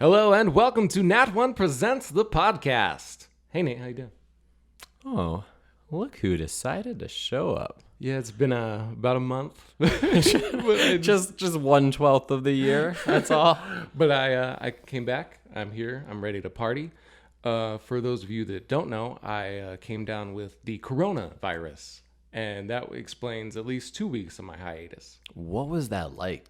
Hello and welcome to Nat1 Presents, the podcast. Hey Nate, how you doing? Oh, look who decided to show up. Yeah, it's been about a month. just 1/12 of the year, that's all. But I came back. I'm here. I'm ready to party. For those of you that don't know, I came down with the coronavirus, and that explains at least 2 weeks of my hiatus. What was that like?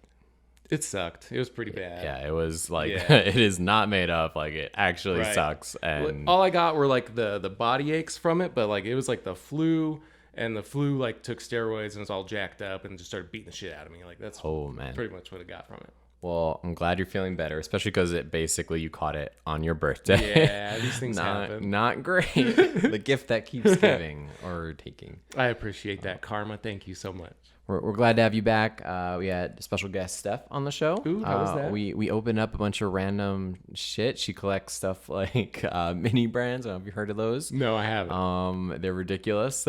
It sucked. It was pretty bad. Yeah, it was like, it is not made up. Like, it actually sucks. And all I got were like the body aches from it, but like it was like the flu, and the flu like took steroids and was all jacked up and just started beating the shit out of me. Like that's pretty much what I got from it. Well, I'm glad you're feeling better, especially because you caught it on your birthday. Yeah, these things happen. Not great. The gift that keeps giving or taking. I appreciate that, Karma. Thank you so much. We're glad to have you back. We had special guest Steph on the show. Ooh, how was that? We opened up a bunch of random shit. She collects stuff like mini brands. I don't know if you've heard of those. No, I haven't. They're ridiculous.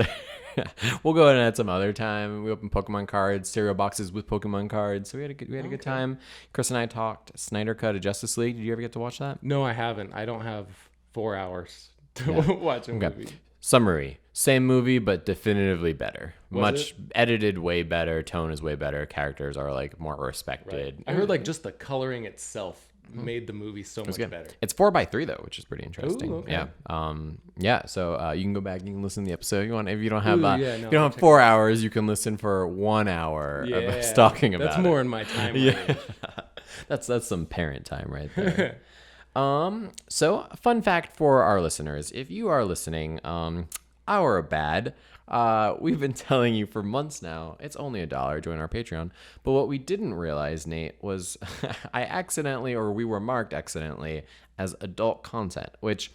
We'll go in at some other time. We opened Pokemon cards, cereal boxes with Pokemon cards. So we had a good time. Chris and I talked Snyder Cut of Justice League. Did you ever get to watch that? No, I haven't. I don't have 4 hours to watch a movie. Summary. Same movie, but definitively better. Was it? Edited way better. Tone is way better. Characters are like more respected. Right. I heard like just the coloring itself made the movie so much better. It's 4:3 though, which is pretty interesting. Ooh, okay. Yeah. So you can go back. You can listen to the episode if you want. If you don't have you don't have 4 it hours, you can listen for 1 hour of us talking about it. That's more in my time. Yeah. That's some parent time right there. So fun fact for our listeners: if you are listening, our bad. We've been telling you for months now, it's only $1. Join our Patreon. But what we didn't realize, Nate, was we were marked accidentally as adult content, which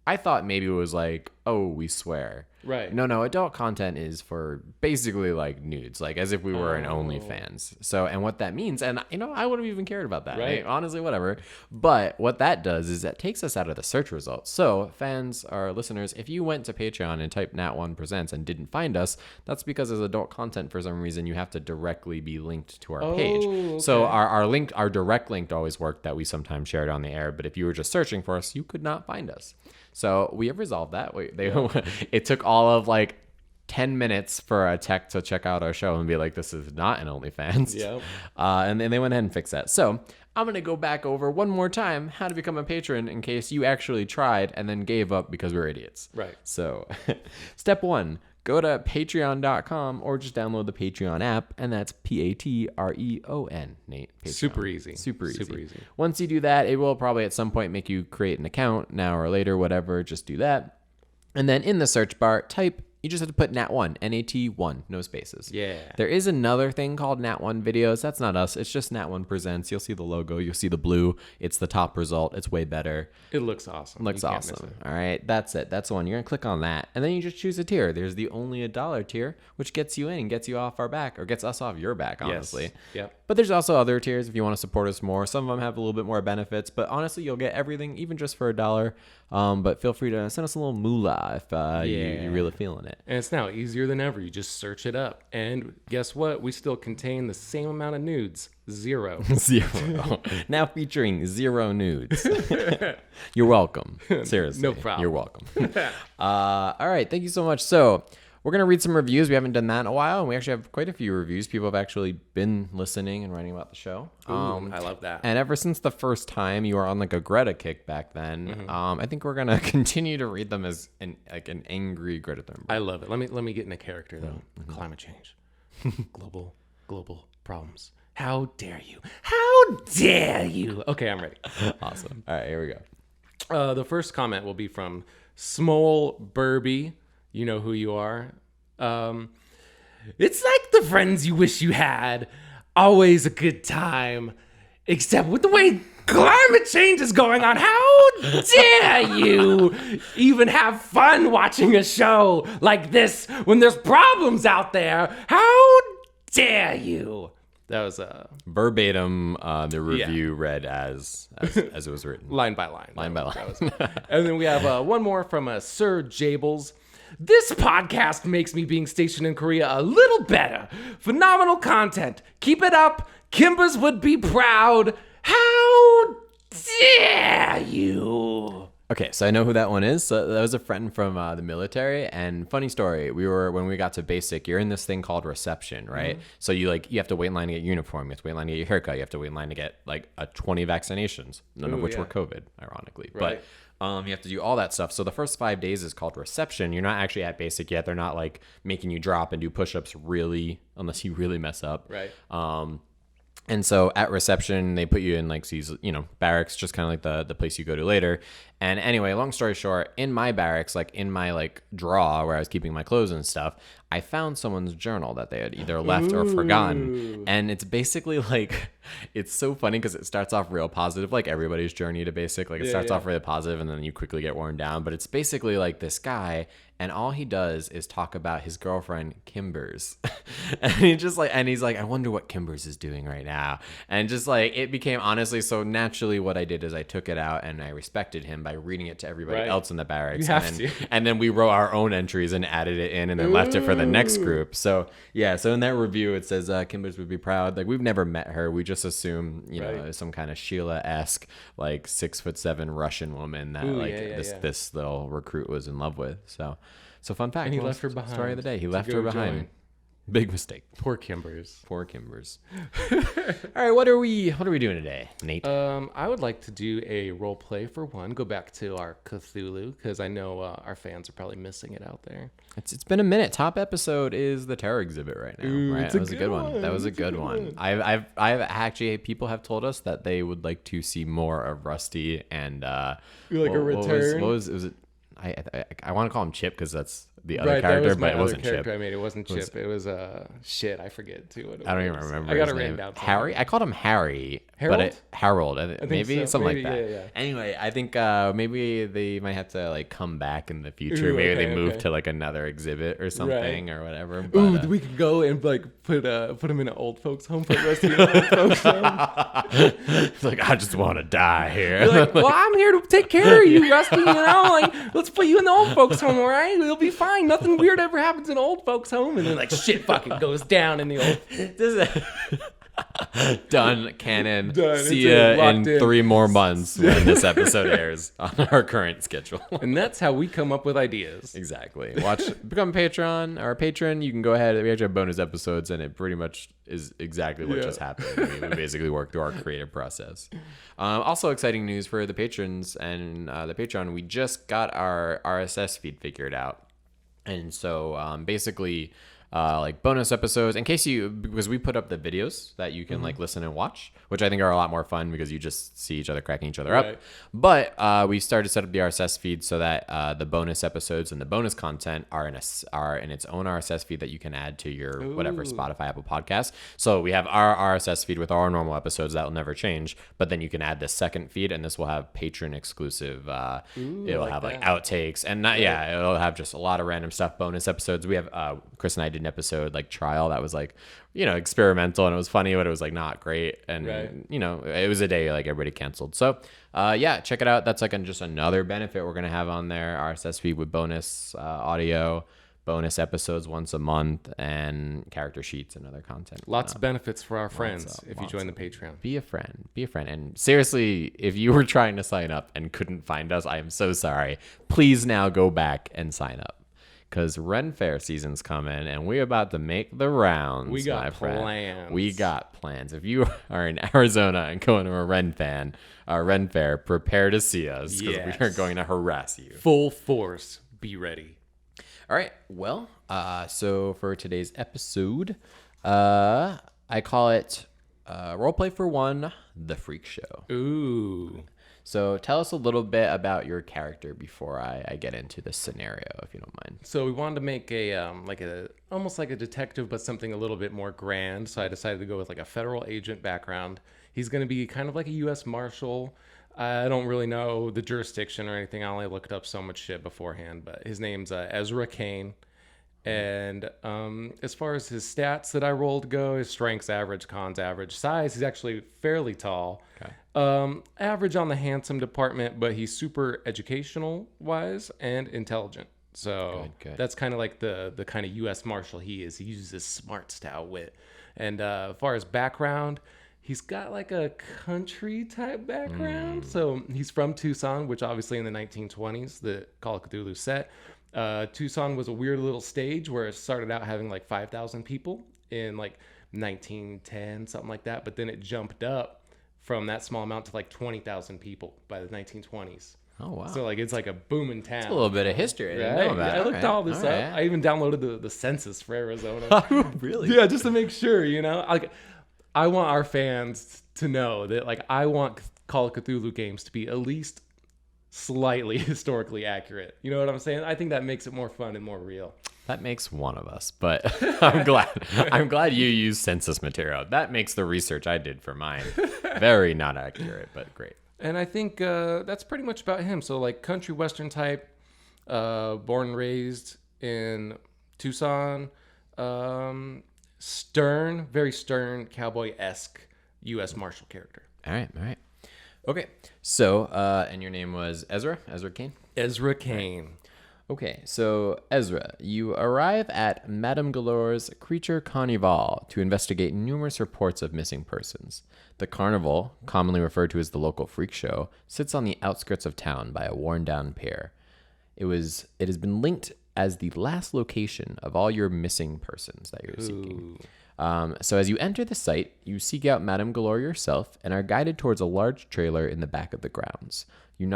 I thought maybe it was like, oh, we swear. Right. No, adult content is for basically like nudes, like as if we were an OnlyFans. So, and what that means, and I wouldn't have even cared about that. Right. Honestly, whatever. But what that does is that takes us out of the search results. So fans or listeners, if you went to Patreon and typed Nat1 Presents and didn't find us, that's because as adult content, for some reason, you have to directly be linked to our page. Okay. So our direct link always worked that we sometimes shared on the air. But if you were just searching for us, you could not find us. So we have resolved that. It took all of like 10 minutes for a tech to check out our show and be like, this is not an OnlyFans. Yep. And then they went ahead and fixed that. So I'm going to go back over one more time how to become a patron in case you actually tried and then gave up because we're idiots. Right. So step 1. Go to patreon.com or just download the Patreon app, and that's Patreon, Nate. Patreon. Super easy. Super easy. Once you do that, it will probably at some point make you create an account now or later, whatever. Just do that. And then in the search bar, you just have to put Nat1, Nat1, no spaces. Yeah. There is another thing called Nat1 Videos. That's not us. It's just Nat1 Presents. You'll see the logo. You'll see the blue. It's the top result. It's way better. It looks awesome. Looks awesome. All right. That's it. That's the one. You're going to click on that. And then you just choose a tier. There's the only $1 tier, which gets you in and gets you off our back, or gets us off your back, honestly. Yes. Yep. But there's also other tiers if you want to support us more. Some of them have a little bit more benefits, but honestly, you'll get everything, even just for $1. But feel free to send us a little moolah if you're really feeling it. And it's now easier than ever. You just search it up. And guess what? We still contain the same amount of nudes. 0. 0. Now featuring 0 nudes. You're welcome. Seriously. No problem. You're welcome. All right. Thank you so much. So we're going to read some reviews. We haven't done that in a while, and we actually have quite a few reviews. People have actually been listening and writing about the show. Ooh, I love that. And ever since the first time you were on like a Greta kick back then, I think we're going to continue to read them as an angry Greta Thunberg. I love it. Let me get in a character, though. Climate change. Global problems. How dare you? How dare you? Okay, I'm ready. Awesome. All right, here we go. The first comment will be from Smole Burby. You know who you are. It's like the friends you wish you had. Always a good time. Except with the way climate change is going on. How dare you even have fun watching a show like this when there's problems out there? How dare you? That was verbatim. The review read as it was written, line by line. And then we have one more from Sir Jables. This podcast makes me being stationed in Korea a little better. Phenomenal content. Keep it up. Kimbers would be proud. How dare Okay, so I know who that one is. So that was a friend from the military. And funny story, when we got to basic, you're in this thing called reception, right? So you have to wait in line to get uniform. You have to wait in line to get your haircut. You have to wait in line to get 20 vaccinations, none of which were COVID, ironically. Right. But you have to do all that stuff. So the first 5 days is called reception. You're not actually at basic yet. They're not making you drop and do push-ups really, unless you really mess up. Right. And so at reception, they put you in these, barracks, just kind of like the place you go to later. And anyway, long story short, in my barracks, in my drawer where I was keeping my clothes and stuff, I found someone's journal that they had either left or forgotten. And it's basically it's so funny because it starts off real positive, like everybody's journey to basic. It starts off really positive and then you quickly get worn down. But it's basically this guy, and all he does is talk about his girlfriend Kimbers. And he's like, I wonder what Kimbers is doing right now. And just it became honestly, so naturally what I did is I took it out and I respected him by reading it to everybody else in the barracks. And then we wrote our own entries and added it in and then left it for the next group. So yeah, so in that review it says Kimbers would be proud. We've never met her. We just assume, know, some kind of Sheila-esque 6'7" Russian woman that this little recruit was in love with. So fun fact. And he left her behind. Story of the day. He left her behind. Join. Big mistake. Poor Kimbers. All right, what are we doing today, Nate? I would like to do a role play for one. Go back to our Cthulhu because I know our fans are probably missing it out there. It's been a minute. Top episode is the terror exhibit right now. Ooh, right, that was a good one. That was a good one. I've actually, people have told us that they would like to see more of Rusty and a return. Was it? I want to call him Chip because that's the other character, but it wasn't Chip. I mean, it wasn't Chip. It was shit. I forget too. What it was. I don't even remember. I got it written down. Harry. I called him Harry. Harold. Harold. Maybe so. Something maybe, like that. Yeah. Anyway, I think maybe they might have to come back in the future. Maybe they move to another exhibit or something or whatever. But, we could go and put him in an old folks home. Put Rusty in an old folks home. It's I just want to die here. You're well, I'm here to take care of you, Rusty. Let's put you in the old folks home, all right? It'll be fine. Nothing weird ever happens in old folks home. And then shit fucking goes down in the old. Done. Canon. Done. See ya in 3 more months when this episode airs on our current schedule. And that's how we come up with ideas. Exactly. Become a patron or a patron. You can go ahead. We actually have bonus episodes, and it pretty much is exactly what just happened. We basically work through our creative process. Also, exciting news for the patrons and the Patreon. We just got our RSS feed figured out, and so basically. Bonus episodes because we put up the videos that you can listen and watch, which I think are a lot more fun because you just see each other cracking each other up. But we started to set up the RSS feed so that the bonus episodes and the bonus content are in its own RSS feed that you can add to your whatever Spotify, Apple Podcast. So we have our RSS feed with our normal episodes that will never change, but then you can add this second feed and this will have patron exclusive. It'll have outtakes and it'll have just a lot of random stuff. Bonus episodes. We have Chris and I did an episode trial that was experimental and it was funny, but it was not great, and it was a day everybody canceled. So check it out. That's just another benefit we're gonna have on there. RSS feed with bonus audio, bonus episodes once a month, and character sheets and other content. Lots of benefits for our friends if you join the Patreon. Be a friend. And seriously, if you were trying to sign up and couldn't find us, I am so sorry. Please now go back and sign up. Because Ren Fair season's coming, and we're about to make the rounds. We got my friend. plans. We got plans. If you are in Arizona and going to a Ren Fair, prepare to see us because we are going to harass you. Full force. Be ready. All right. Well, so for today's episode, I call it Roleplay for One, The Freakshow. Ooh. So tell us a little bit about your character before I get into the scenario, if you don't mind. So we wanted to make a almost like a detective, but something a little bit more grand. So I decided to go with a federal agent background. He's going to be kind of like a U.S. Marshal. I don't really know the jurisdiction or anything. I only looked up so much shit beforehand. But his name's Ezra Kane. And as far as his stats that I rolled go, his strength's average, cons average, size, he's actually fairly tall. Okay. Average on the handsome department, but he's super educational wise and intelligent. So good. That's kind of like the kind of U.S. Marshal he is. He uses his smarts to outwit. And as far as background, He's got like a country type background. So he's from Tucson, which obviously in the 1920s, the Call of Cthulhu set. Tucson was a weird little stage where it started out having like 5,000 people in like 1910, something like that. But then it jumped up from that small amount to like 20,000 people by the 1920s. Oh, wow. So like it's like a booming town. It's a little bit of history. I didn't know about I it. looked all this up. Right. I even downloaded the census for Arizona. Really? Yeah, just to make sure, Like, I want our fans to know that like I want Call of Cthulhu games to be at least slightly historically accurate. You know what I'm saying? I think that makes it more fun and more real. That makes one of us, but I'm glad you used census material. That makes the research I did for mine very not accurate, but great. And I think that's pretty much about him. So like country western type, born and raised in Tucson, stern, very stern, cowboy-esque U.S. Marshal character. All right. Okay, so, and your name was Ezra? Ezra Kane? Ezra Kane. Okay, so Ezra, you arrive at Madame Galore's Creature Carnival to investigate numerous reports of missing persons. The carnival, commonly referred to as the local Freakshow, sits on the outskirts of town by a worn-down pier. It has been linked as the last location of all your missing persons that you're seeking. So as you enter the site, you seek out Madame Galore yourself and are guided towards a large trailer in the back of the grounds. You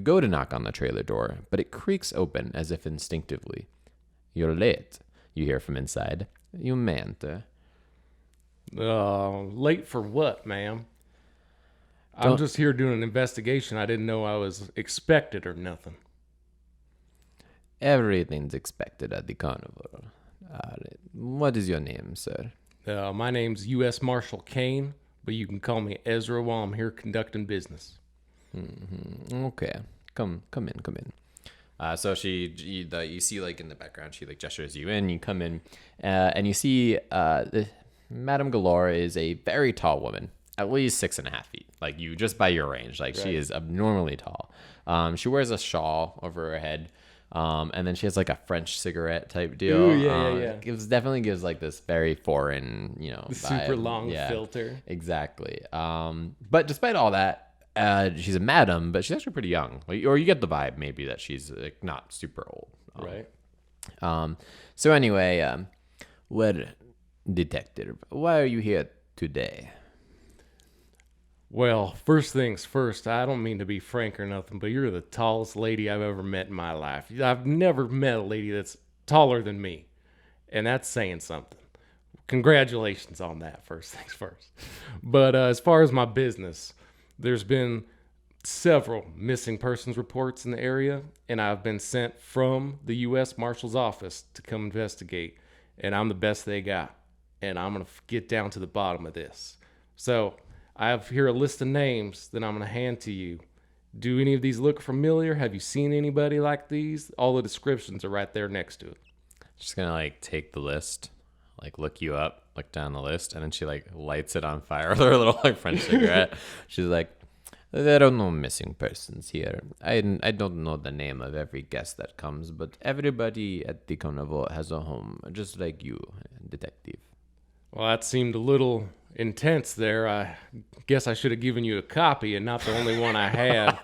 go to knock on the trailer door, but it creaks open as if instinctively. You're late, you hear from inside. You may enter. Late for what, ma'am? I'm just here doing an investigation. I didn't know I was expected or nothing. Everything's expected at the carnival. What is your name, sir? My name's U.S. Marshal Kane, but you can call me Ezra while I'm here conducting business. Mm-hmm. Okay, come in. So you see like in the background, she like gestures you in. You come in, and you see Madame Galore is a very tall woman, at least 6.5 feet. Like you just by your range, like she is abnormally tall. She wears a shawl over her head. And then she has like a French cigarette type deal. Ooh, yeah. It definitely gives like this very foreign, the super long filter. Exactly. But despite all that, she's a madam, but she's actually pretty young. Or you get the vibe maybe that she's like not super old. Right. So anyway, well, detective, why are you here today? Well, first things first, I don't mean to be frank or nothing, but you're the tallest lady I've ever met in my life. I've never met a lady that's taller than me, and that's saying something. Congratulations on that, first things first. But as far as my business, there's been several missing persons reports in the area, and I've been sent from the U.S. Marshal's office to come investigate, and I'm the best they got, and I'm going to get down to the bottom of this. So I have here a list of names that I'm going to hand to you. Do any of these look familiar? Have you seen anybody like these? All the descriptions are right there next to it. She's going to like take the list, like look you up, look down the list, and then she like lights it on fire with her little like French cigarette. She's like, there are no missing persons here. I don't know the name of every guest that comes, but everybody at the carnival has a home, just like you, detective. Well, that seemed a little intense there. I guess I should have given you a copy and not the only one I had.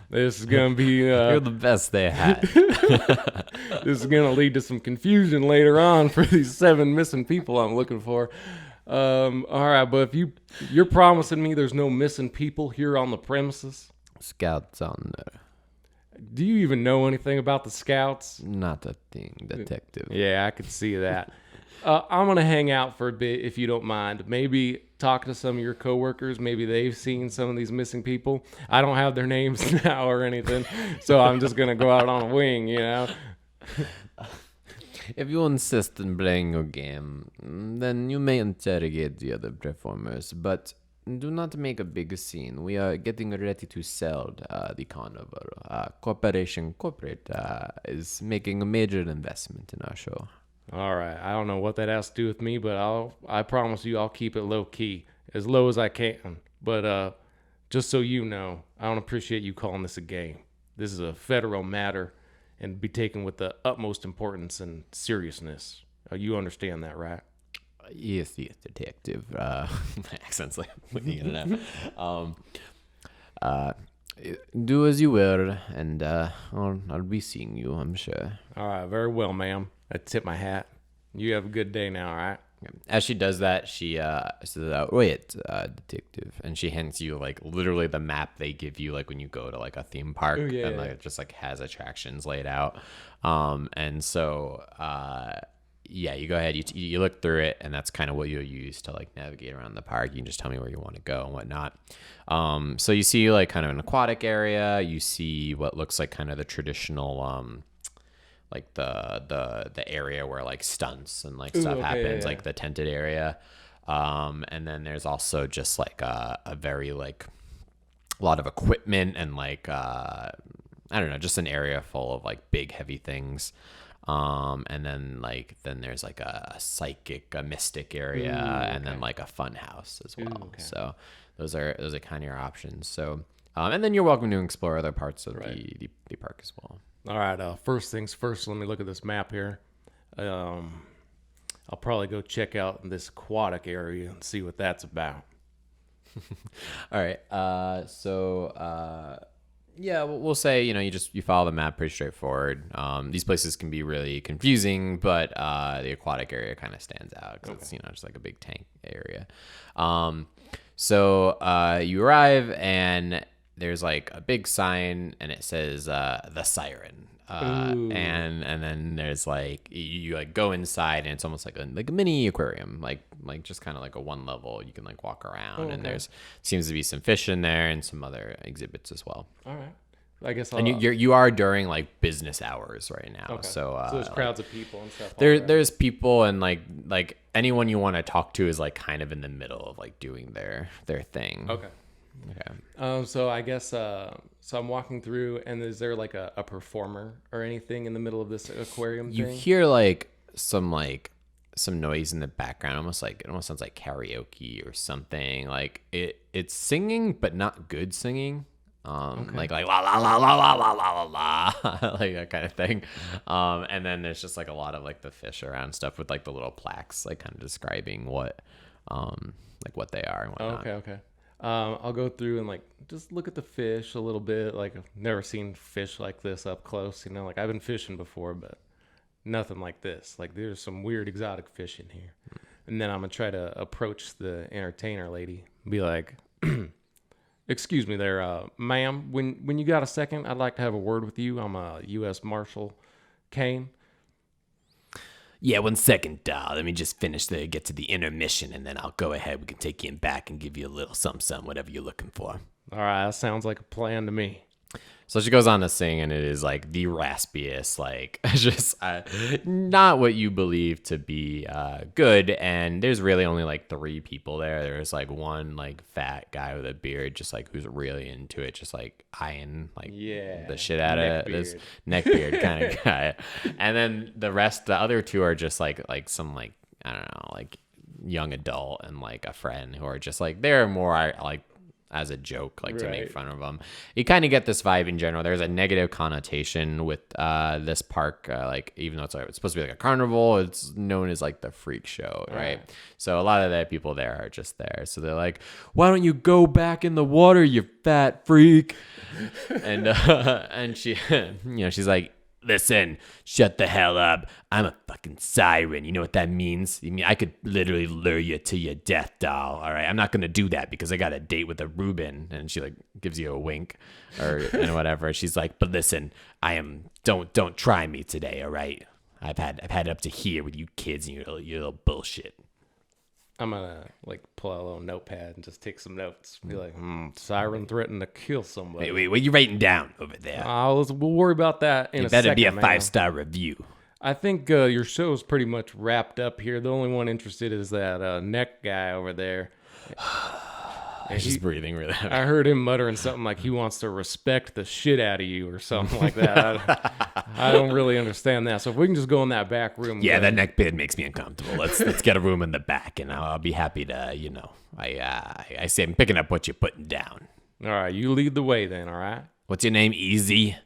This is going to be... You're the best they had. This is going to lead to some confusion later on for these 7 missing people I'm looking for. All right, but if you're promising me there's no missing people here on the premises? Scouts on there. Do you even know anything about the Scouts? Not a thing, detective. Yeah, I could see that. I'm going to hang out for a bit if you don't mind. Maybe talk to some of your coworkers. Maybe they've seen some of these missing people. I don't have their names now or anything, so I'm just going to go out on a wing, If you insist on playing your game, then you may interrogate the other performers, but do not make a big scene. We are getting ready to sell the carnival. Corporation Corporate is making a major investment in our show. All right. I don't know what that has to do with me, but I promise you I'll keep it low key, as low as I can. But just so you know, I don't appreciate you calling this a game. This is a federal matter and be taken with the utmost importance and seriousness. You understand that, right? Yes, detective. My accent's like looking it up. Do as you will, and I'll be seeing you, I'm sure. All right, very well, ma'am. I tip my hat. You have a good day now, all right? As she does that, she says, "Wait, detective," and she hands you like literally the map they give you like when you go to like a theme park, and like it just like has attractions laid out. And so yeah, you go ahead, you look through it, and that's kind of what you'll use to like navigate around the park. You can just tell me where you want to go and whatnot. So you see like kind of an aquatic area. You see what looks like kind of the traditional like the area where like stunts and like stuff happens, like the tented area. And then there's also just like a very like a lot of equipment and like I don't know, just an area full of like big heavy things. And then there's like a mystic area, and then like a fun house as well. So those are kind of your options. So and then you're welcome to explore other parts of the park as well. All right. First things first. Let me look at this map here. I'll probably go check out this aquatic area and see what that's about. All right. Yeah, we'll say, you follow the map, pretty straightforward. These places can be really confusing, but the aquatic area kind of stands out because it's, just like a big tank area. So you arrive, and there's like a big sign, and it says the Siren. And then there's like you like go inside, and it's almost like a mini aquarium, like just kind of like a one level. You can like walk around, and there's seems to be some fish in there and some other exhibits as well. All right, I guess. You are during like business hours right now, okay. so there's crowds of people and stuff. There's people, and like anyone you want to talk to is like kind of in the middle of like doing their thing. Okay. So I guess so I'm walking through, and is there like a performer or anything in the middle of this aquarium you thing? Hear like some noise in the background, it almost sounds like karaoke or something. Like it's singing, but not good singing. Like la la la la la la la la like that kind of thing. And then there's just like a lot of like the fish around stuff with like the little plaques like kind of describing what what they are and whatnot. Okay. I'll go through and like just look at the fish a little bit. Like I've never seen fish like this up close. Like I've been fishing before, but nothing like this. Like there's some weird exotic fish in here. And then I'm gonna try to approach the entertainer lady and be like, "Excuse me, there, ma'am. When you got a second, I'd like to have a word with you. I'm a U.S. Marshal Kane." Yeah, 1 second, doll. Let me just get to the intermission, and then I'll go ahead. We can take you in back and give you a little something, whatever you're looking for. All right, that sounds like a plan to me. So she goes on to sing, and it is like the raspiest, like just not what you believe to be good. And there's really only like 3 people there. There's like one like fat guy with a beard, just like who's really into it, just like eyeing like the shit out of this neckbeard kind of guy. And then the other 2 are just like some like I don't know, like young adult and like a friend who are just like they're more like as a joke, like to make fun of them. You kind of get this vibe in general. There's a negative connotation with this park, like even though it's supposed to be like a carnival, it's known as like the freak show, right? So a lot of the people there are just there. So they're like, "Why don't you go back in the water, you fat freak?" and she, she's like, "Listen, shut the hell up. I'm a fucking siren. You know what that means? I mean, I could literally lure you to your death, doll. All right, I'm not gonna do that because I got a date with a Reuben." And she like gives you a wink, and whatever. She's like, "But listen, don't try me today. All right? I've had it up to here with you kids and your little bullshit." I'm gonna like pull out a little notepad and just take some notes. Be like, siren threatened to kill somebody. Wait, what are you writing down over there? We'll worry about that in a second. It better be a 5-star review. I think your show's pretty much wrapped up here. The only one interested is that neck guy over there. He's breathing really heavy. I heard him muttering something like he wants to respect the shit out of you or something like that. I don't really understand that. So if we can just go in that back room. Yeah, that neck bed makes me uncomfortable. Let's get a room in the back, and I'll be happy to, I say I'm picking up what you're putting down. All right, you lead the way then, all right? What's your name, Easy?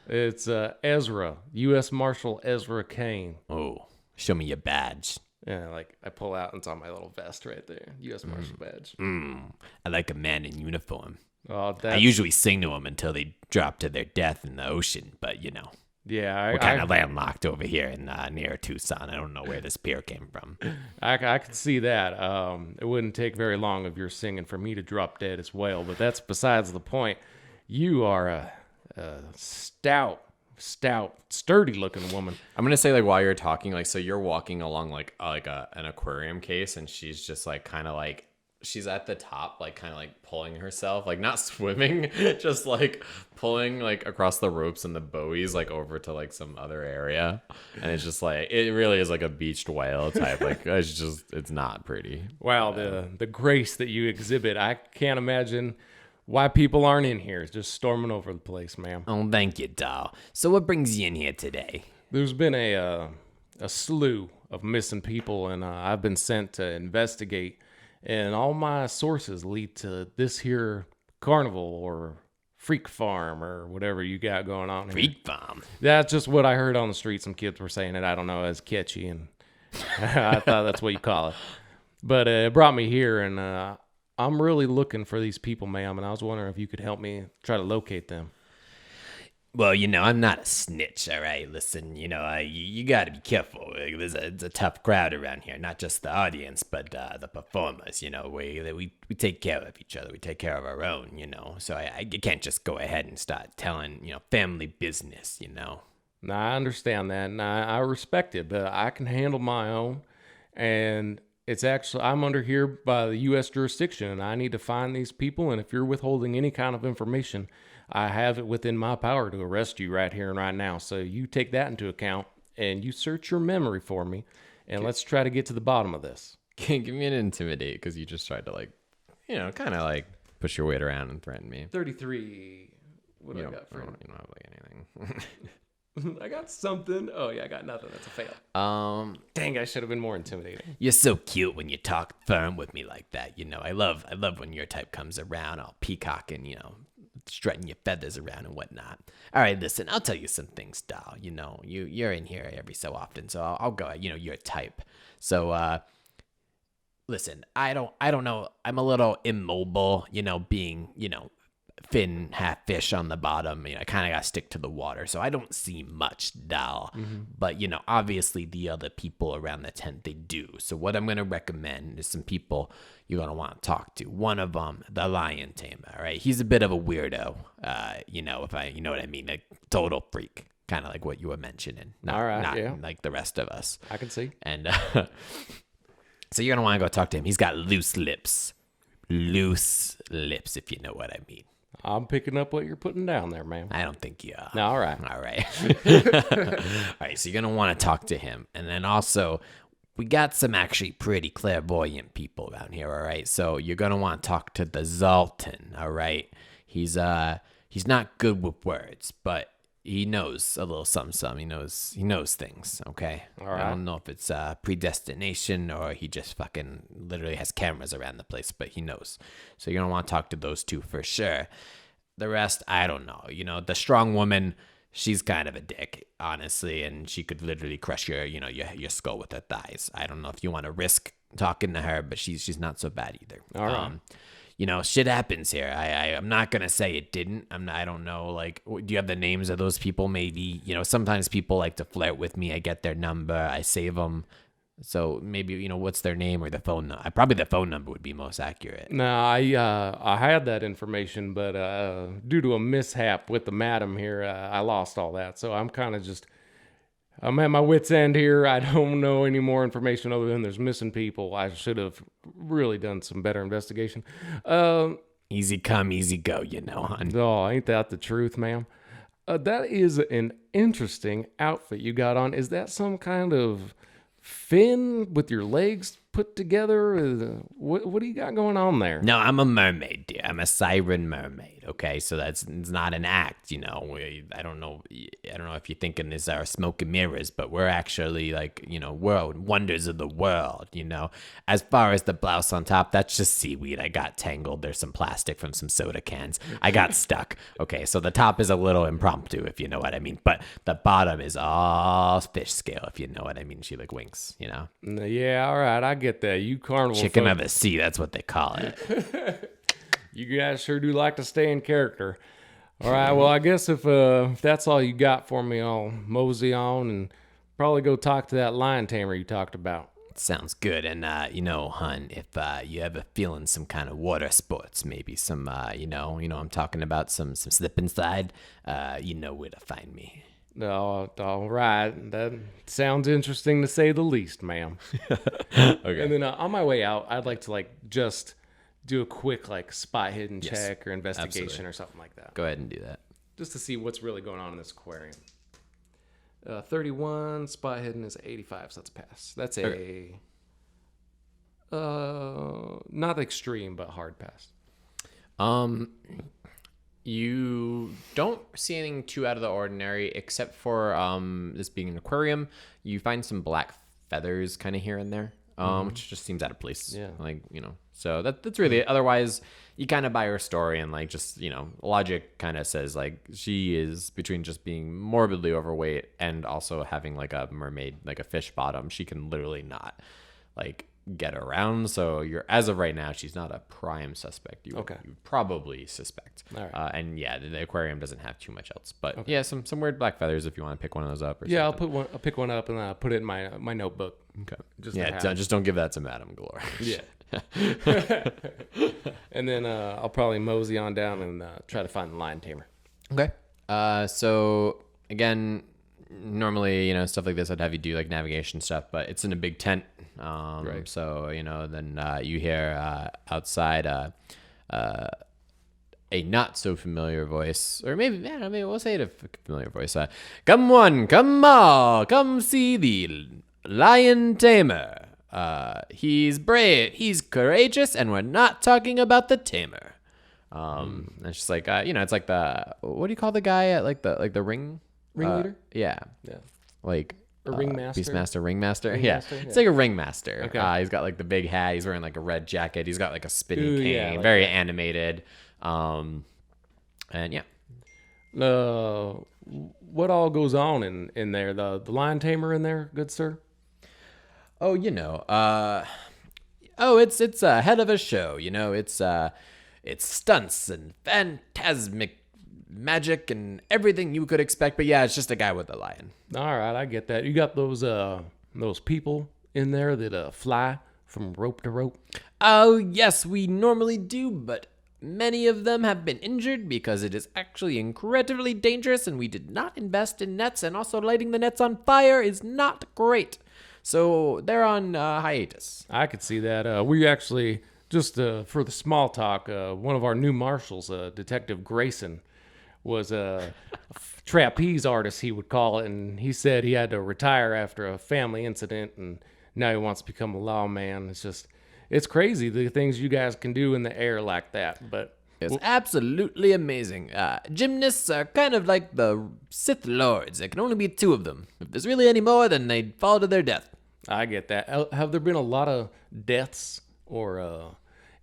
It's Ezra, U.S. Marshal Ezra Kane. Oh, show me your badge. And like I pull out, and it's on my little vest right there, U.S. Marshal badge. I like a man in uniform. Oh, I usually sing to them until they drop to their death in the ocean, but yeah, we're kind of landlocked over here in near Tucson. I don't know where this beer came from. I could see that. It wouldn't take very long of your singing for me to drop dead as well, but that's besides the point. You are a stout, sturdy-looking woman. I'm gonna say, like, while you're talking, like, so you're walking along like an aquarium case, and she's just like kind of like she's at the top, like kind of like pulling herself, like not swimming, just like pulling like across the ropes and the buoys, like over to like some other area, and it's just like it really is like a beached whale type. Like it's not pretty. Wow, the grace that you exhibit, I can't imagine why people aren't in here. It's just storming over the place, ma'am. Oh, thank you, doll. So what brings you in here today? There's been a slew of missing people, and I've been sent to investigate. And all my sources lead to this here carnival or freak farm or whatever you got going on here. Freak farm? That's just what I heard on the street. Some kids were saying it. I don't know. It's catchy, and I thought that's what you call it. But it brought me here, and I'm really looking for these people, ma'am, and I was wondering if you could help me try to locate them. Well, I'm not a snitch, all right? Listen, you got to be careful. It's a tough crowd around here, not just the audience, but the performers, we take care of each other. We take care of our own, So I can't just go ahead and start telling, family business, Now, I understand that, and I respect it, but I can handle my own, and it's actually, I'm under here by the U.S. jurisdiction, and I need to find these people, and if you're withholding any kind of information, I have it within my power to arrest you right here and right now. So you take that into account, and you search your memory for me, and let's try to get to the bottom of this. Give me an intimidate, because you just tried to, like, kind of like push your weight around and threaten me. 33. What do I got for you? You don't have like anything. I got something. Oh yeah, I got nothing. That's a fail. Dang, I should have been more intimidating. You're so cute when you talk firm with me like that. I love when your type comes around, all peacocking, strutting your feathers around and whatnot. All right, listen, I'll tell you some things, doll. You're in here every so often, so I'll go. Your type. So, listen, I don't know. I'm a little immobile. Being fin half fish on the bottom. I kind of got to stick to the water, so I don't see much, doll. Mm-hmm. But obviously the other people around the tent, they do. So what I'm gonna recommend is some people you're gonna want to talk to. One of them, the Lion Tamer. Right, he's a bit of a weirdo. If I, you know what I mean, a total freak, kind of like what you were mentioning. Not like the rest of us. I can see. And so you're gonna want to go talk to him. He's got loose lips, if you know what I mean. I'm picking up what you're putting down there, man. I don't think you are. No, all right. All right, so you're going to want to talk to him. And then also, we got some actually pretty clairvoyant people around here, all right? So you're going to want to talk to the Zoltan, all right? He's not good with words, but he knows a little something. He knows things, okay? All right. I don't know if it's predestination or he just fucking literally has cameras around the place, but he knows. So you're going to want to talk to those two for sure. The rest, I don't know. The strong woman, she's kind of a dick, honestly, and she could literally crush your skull with her thighs. I don't know if you want to risk talking to her, but she's not so bad either. All right. Shit happens here. I'm not going to say it didn't. I don't know. Like, do you have the names of those people? Maybe, sometimes people like to flirt with me. I get their number. I save them. So maybe, what's their name or the phone number? Probably the phone number would be most accurate. No, I had that information, but due to a mishap with the madam here, I lost all that. So I'm kind of I'm at my wit's end here. I don't know any more information other than there's missing people. I should have really done some better investigation. Easy come, easy go, hon. Oh, ain't that the truth, ma'am? That is an interesting outfit you got on. Is that some kind of fin with your legs put together? What do you got going on there? No, I'm a mermaid, dear. I'm a siren mermaid. Okay, so it's not an act, you know. I don't know if you're thinking this are smoke and mirrors, but we're actually like, you know, world wonders of the world, you know. As far as the blouse on top, that's just seaweed. I got tangled. There's some plastic from some soda cans. I got stuck. Okay, so the top is a little impromptu, if you know what I mean, but the bottom is all fish scale, if you know what I mean. She like winks, you know. Yeah, all right, I get that. You carnival Chicken folk, of the sea, that's what they call it. you guys sure do like to stay in character. All right, well, I guess if that's all you got for me, I'll mosey on and probably go talk to that Lion Tamer you talked about. Sounds good. And, you know, hun, if you ever feeling some kind of water sports, maybe some, you know, I'm talking about some slip and slide, you know where to find me. Oh, all right. That sounds interesting to say the least, ma'am. Okay. And then on my way out, I'd like to like just do a quick like spot hidden check or investigation absolutely. or something like that. Go ahead and do that. Just to see what's really going on in this aquarium. 31, spot hidden is 85, so that's a pass. That's a not extreme, but hard pass. You don't see anything too out of the ordinary, except for this being an aquarium. You find some black feathers kind of here and there, which just seems out of place. Yeah. Like, you know, so that's really it. Otherwise, you kind of buy her story, and like just, you know, logic kind of says like she is between just being morbidly overweight and also having like a mermaid, like a fish bottom. She can literally not like get around. So you're, as of right now, she's not a prime suspect. You probably suspect. All right. And yeah, the aquarium doesn't have too much else. But yeah, some weird black feathers if you want to pick one of those up. Or Yeah, something. I'll pick one up and put it in my notebook. Okay. Just Just don't give that to Madame Galore. Yeah. And then I'll probably mosey on down and try to find the Lion Tamer. Okay. So again, normally, you know, stuff like this, I'd have you do like navigation stuff, but it's in a big tent. Right. So, you know, then you hear outside a not so familiar voice, or maybe we'll say it a familiar voice. Come one, come all, come see the Lion Tamer. He's brave, he's courageous, and we're not talking about the tamer. It's just like you know, it's like the, what do you call the guy at like the Ringleader? Yeah. Like a ringmaster? Beastmaster, ringmaster. Ringmaster? Yeah. It's like a ringmaster. Okay. He's got like the big hat. He's wearing like a red jacket. He's got like a spinning cane. Yeah, like very that. animated. And yeah. What all goes on in there? The Lion Tamer in there, good sir? Oh, you know. It's a head of a show. You know, it's stunts and phantasmic magic and everything you could expect, but yeah, it's just a guy with a lion. All right, I get that. You got those people in there that fly from rope to rope? Oh, yes, we normally do, but many of them have been injured because it is actually incredibly dangerous, and we did not invest in nets, and also lighting the nets on fire is not great. So they're on hiatus. I could see that. We actually, just for the small talk, one of our new marshals, Detective Grayson, was a trapeze artist, he would call it, and he said he had to retire after a family incident, and now he wants to become a lawman. It's crazy the things you guys can do in the air like that. But it's absolutely amazing. Gymnasts are kind of like the Sith Lords. There can only be two of them. If there's really any more, then they'd fall to their death. I get that. Have there been a lot of deaths or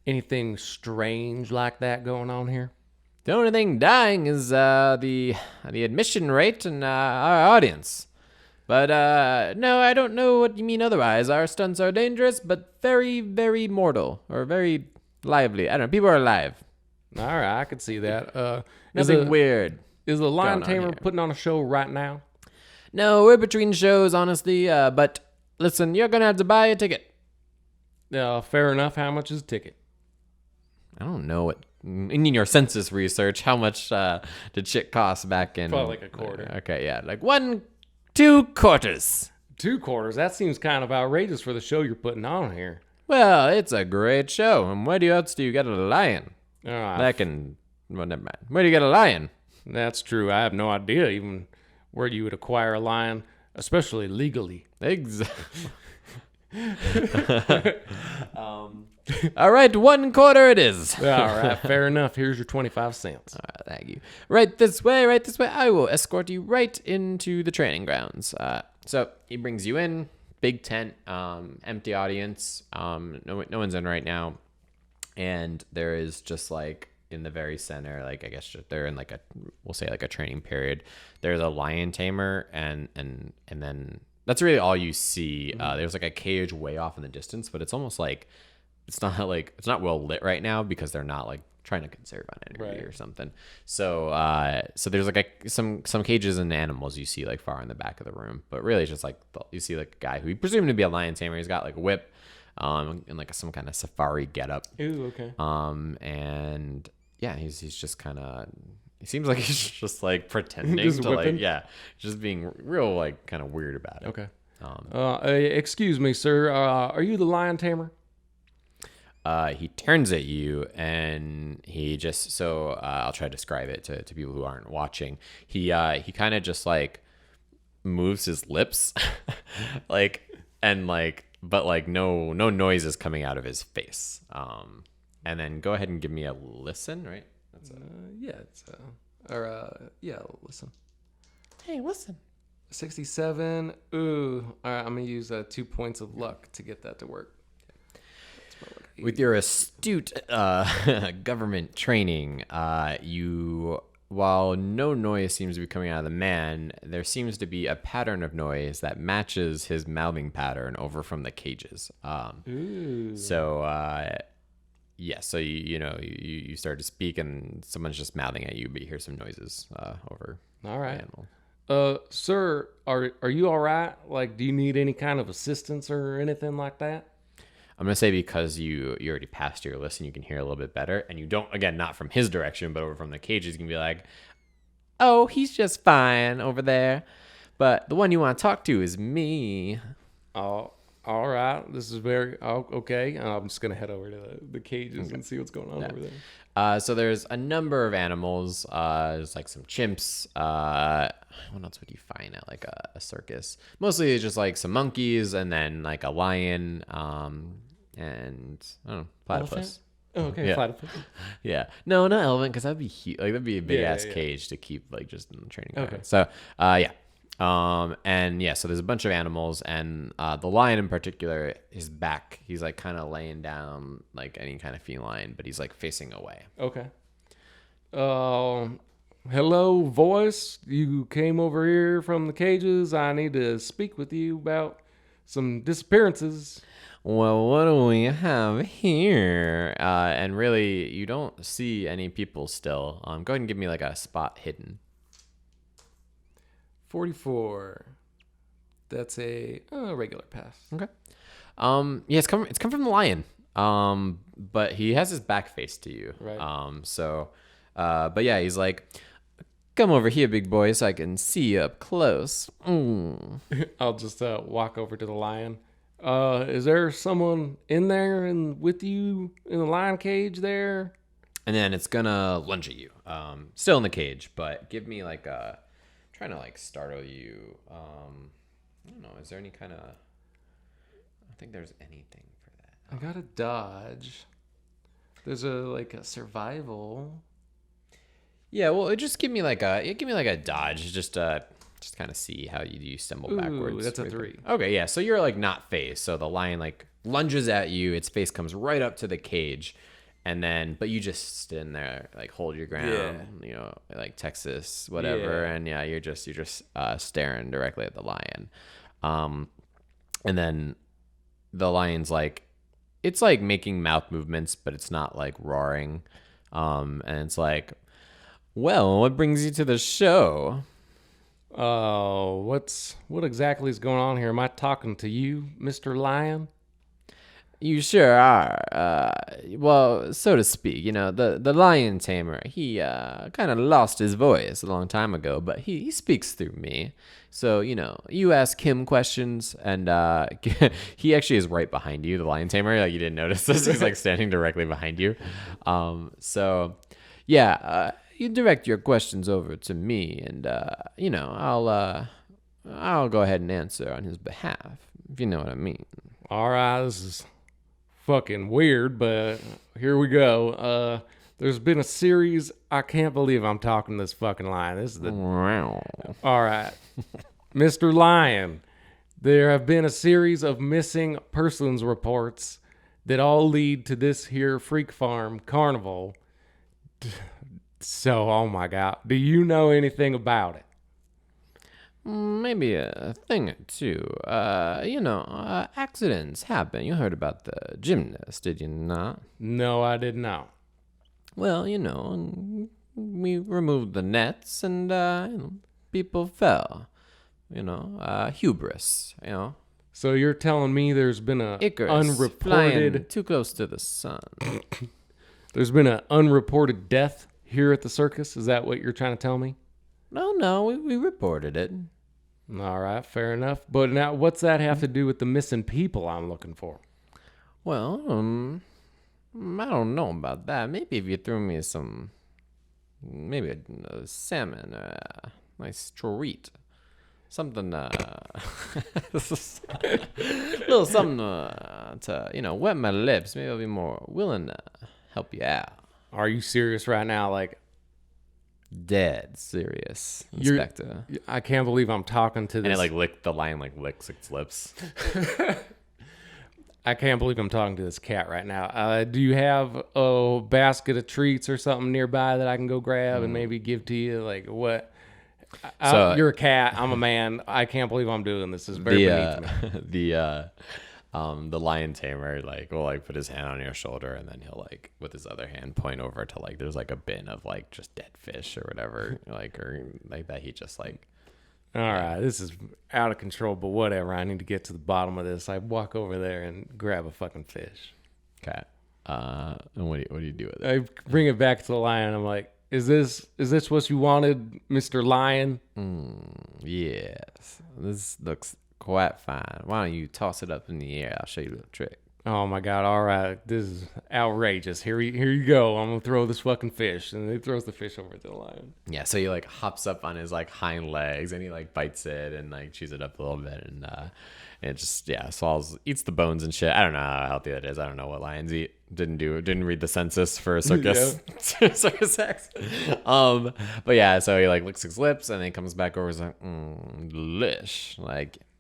anything strange like that going on here? The only thing dying is the admission rate and our audience. But no, I don't know what you mean otherwise. Our stunts are dangerous, but very, very mortal, or very lively. I don't know. People are alive. All right, I could see that. Nothing weird. Is the Lion going on Tamer here. putting on a show right now? No, we're between shows, honestly. But listen, you're gonna have to buy a ticket. Fair enough. How much is a ticket? I don't know what. In your census research, how much did shit cost back in? Probably like a quarter. Okay, yeah, like 2 quarters. 2 quarters? That seems kind of outrageous for the show you're putting on here. Well, it's a great show. And where else do you get a lion? All right. Well, never mind. Where do you get a lion? That's true. I have no idea even where you would acquire a lion, especially legally. All right, 1 quarter it is. All right, fair enough. Here's your 25 cents. All right, thank you. Right this way, right this way. I will escort you right into the training grounds. So he brings you in, big tent, empty audience. No one's in right now. And there is just like in the very center, like I guess they're in like we'll say like a training period. There's a Lion Tamer and then that's really all you see. There's like a cage way off in the distance, but it's almost like it's not well lit right now because they're not like trying to conserve on energy or something. So there's like some cages and animals you see like far in the back of the room, but really it's just like you see like a guy who you presume to be a Lion Tamer. He's got like a whip, and like some kind of safari getup. Ooh, okay. And yeah, he's just kind of. It seems like he's just like pretending Just to whipping? just being real like kind of weird about it. Okay. Excuse me, sir. Are you the Lion Tamer? He turns at you and he just I'll try to describe it to people who aren't watching. He kind of just like moves his lips but like no noise is coming out of his face. And then go ahead and give me a listen, right? That's listen. Hey, listen. 67. Ooh. All right, I'm gonna use 2 points of luck to get that to work. With your astute government training, while no noise seems to be coming out of the man, there seems to be a pattern of noise that matches his mouthing pattern over from the cages. Ooh. So, so you start to speak and someone's just mouthing at you, but you hear some noises over. All right. The animal. Sir, are you all right? Like, do you need any kind of assistance or anything like that? I'm gonna say because you already passed your listen, you can hear a little bit better, and you don't, again, not from his direction, but over from the cages, you can be like, "Oh, he's just fine over there, but the one you want to talk to is me." Oh, all right. This is very okay. I'm just gonna head over to the cages and see what's going on over there. So there's a number of animals. There's like some chimps. What else would you find at like a circus? Mostly it's just like some monkeys and then like a lion. And I don't know, platypus. Elephant? Oh, okay, Yeah. platypus. Yeah. No, not elephant, because that'd be huge. Like that'd be a big ass Yeah. cage to keep like just in the training. Okay. Ground. So, so there's a bunch of animals, and the lion in particular, his back, he's like kind of laying down like any kind of feline, but he's like facing away. Okay. Hello, voice. You came over here from the cages. I need to speak with you about some disappearances. Well, what do we have here? And really, you don't see any people still. Go ahead and give me like a spot hidden. 44. That's a regular pass. Okay. It's come from the lion. But he has his back face to you. Right. But yeah, he's like, "Come over here, big boy, so I can see you up close." I'll just walk over to the lion. Is there someone in there and with you in the lion cage there? And then it's gonna lunge at you. Still in the cage, but give me like a trying to like startle you. I don't know. Is there any kind of? I don't think there's anything for that. I got a dodge. There's a survival. Yeah, well, just give me like a dodge. Just kind of see how you stumble backwards. That's a 3. Okay, yeah. So you're like not face. So the lion like lunges at you. Its face comes right up to the cage, and then but you just stand there like hold your ground. Yeah. Like Texas, whatever. Yeah. And yeah, you're just staring directly at the lion. And then the lion's like it's like making mouth movements, but it's not like roaring. And it's like, "Well, what brings you to the show?" Oh, what exactly is going on here? Am I talking to you, Mr. Lion? You sure are. Well, so to speak. The Lion Tamer, he kind of lost his voice a long time ago, but he speaks through me. So, you ask him questions, and he actually is right behind you, the Lion Tamer. Like, you didn't notice this. He's, like, standing directly behind you. You direct your questions over to me, and, I'll go ahead and answer on his behalf, if you know what I mean. All right, this is fucking weird, but here we go. There's been a series. I can't believe I'm talking this fucking lion. This is the. All right. Mr. Lion, there have been a series of missing persons reports that all lead to this here freak farm carnival. So, oh my God. Do you know anything about it? Maybe a thing or two. Accidents happen. You heard about the gymnast, did you not? No, I didn't know. Well, we removed the nets and, people fell. Hubris, So you're telling me there's been a Icarus flying too close to the sun. There's been an unreported death here at the circus? Is that what you're trying to tell me? No, we reported it. All right, fair enough. But now, what's that have to do with the missing people I'm looking for? Well, I don't know about that. Maybe if you threw me maybe a salmon, a nice treat. Something, little something to, wet my lips. Maybe I'll be more willing to help you out. Are you serious right now? Like, dead serious, Inspector. I can't believe I'm talking to this. And the lion licks its lips. I can't believe I'm talking to this cat right now. Do you have a basket of treats or something nearby that I can go grab and maybe give to you? Like, what? You're a cat. I'm a man. I can't believe I'm doing this. It's very beneath me. The Lion Tamer will put his hand on your shoulder and then he'll with his other hand point over to there's a bin of just dead fish or whatever or that he just All right, this is out of control, but whatever. I need to get to the bottom of this. I walk over there and grab a fucking fish. Okay. And what do you do with it? I bring it back to the lion. I'm like, Is this what you wanted, Mr. Lion? Yes. This looks quite fine. Why don't you toss it up in the air? I'll show you a little trick. Oh my God! All right, this is outrageous. Here you go. I'm gonna throw this fucking fish, and he throws the fish over to the lion. Yeah, so he hops up on his hind legs, and he bites it and chews it up a little bit, and it just swallows, eats the bones and shit. I don't know how healthy that is. I don't know what lions eat. Didn't read the census for a circus. Yeah. Circus acts. But yeah, so he licks his lips, and then he comes back over. He's like, delish.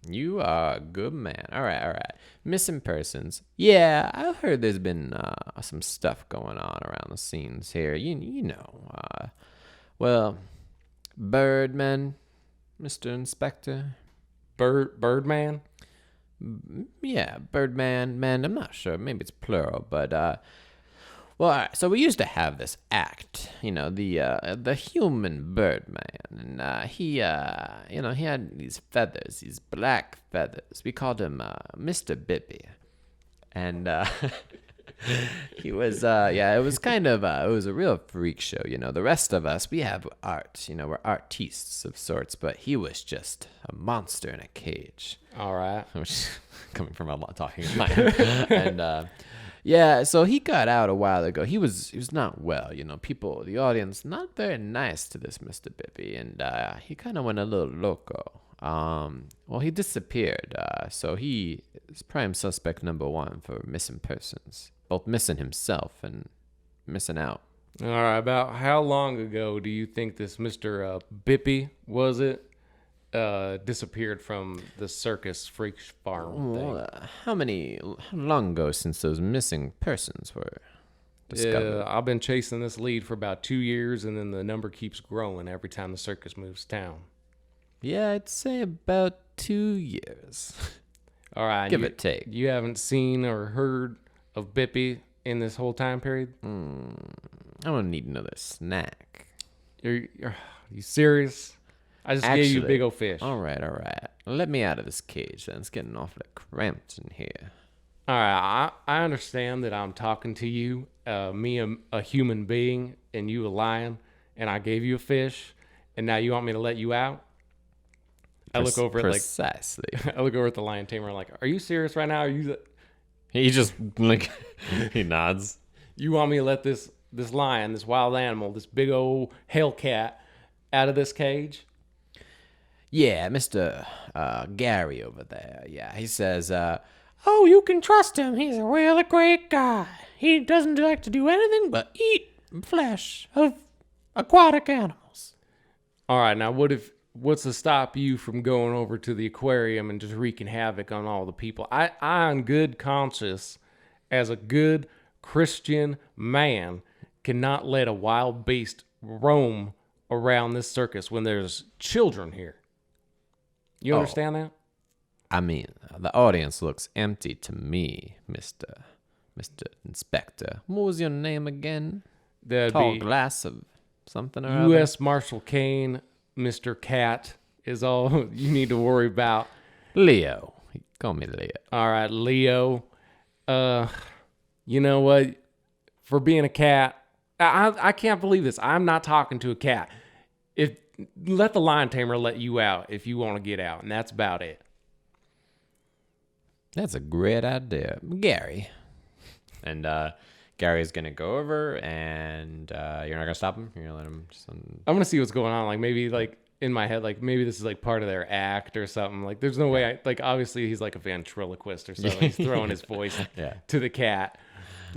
You are a good man. All right. Missing persons. Yeah, I've heard there's been some stuff going on around the scenes here. Birdman, Mr. Inspector. Birdman? Yeah, Birdman. Man, I'm not sure. Maybe it's plural, but all right. So we used to have this act, the human Birdman, and he had these feathers, these black feathers. We called him Mr. Bippy, and he was it was kind of it was a real freak show. The rest of us, we have art, we're artistes of sorts, but he was just a monster in a cage. All right, which coming from a lot talking lion, and. Yeah, so he got out a while ago. He was not well, people, the audience, not very nice to this Mr. Bippy, and he kind of went a little loco. He disappeared, so he is prime suspect number one for missing persons, both missing himself and missing out. All right, about how long ago do you think this Mr. Bippy, was it, disappeared from the circus freak farm thing? How long ago since those missing persons were discovered? I've been chasing this lead for about 2 years, and then the number keeps growing every time the circus moves town. Yeah, I'd say about 2 years. All right. Give it take. You haven't seen or heard of Bippy in this whole time period? I'm going to need another snack. You serious? I just gave you a big old fish. All right. Let me out of this cage then. It's getting awfully cramped in here. All right. I understand that I'm talking to you, me a human being, and you a lion, and I gave you a fish, and now you want me to let you out? I look over precisely. I look over at the Lion Tamer like, are you serious right now? Are you? He just he nods. You want me to let this lion, this wild animal, this big old hellcat out of this cage? Yeah, Mr. Gary over there. Yeah, he says, Oh, you can trust him. He's a really great guy. He doesn't like to do anything but eat flesh of aquatic animals. All right, now what's to stop you from going over to the aquarium and just wreaking havoc on all the people? I on good conscience, as a good Christian man, cannot let a wild beast roam around this circus when there's children here. You understand that? I mean, the audience looks empty to me, Mr. Inspector. What was your name again? That'd Tall be glass of something or other. U.S. Marshal Kane, Mr. Cat is all you need to worry about. Leo. Call me Leo. All right, Leo. You know what? For being a cat, I can't believe this. I'm not talking to a cat. Let the Lion Tamer let you out if you want to get out, and that's about it. That's a great idea. Gary. And Gary's going to go over, and you're not going to stop him? You're going to let him just... I'm going to see what's going on. Like, maybe, like, in my head, like, maybe this is, like, part of their act or something. Like, there's no way obviously he's, like, a ventriloquist or something. He's throwing his voice to the cat.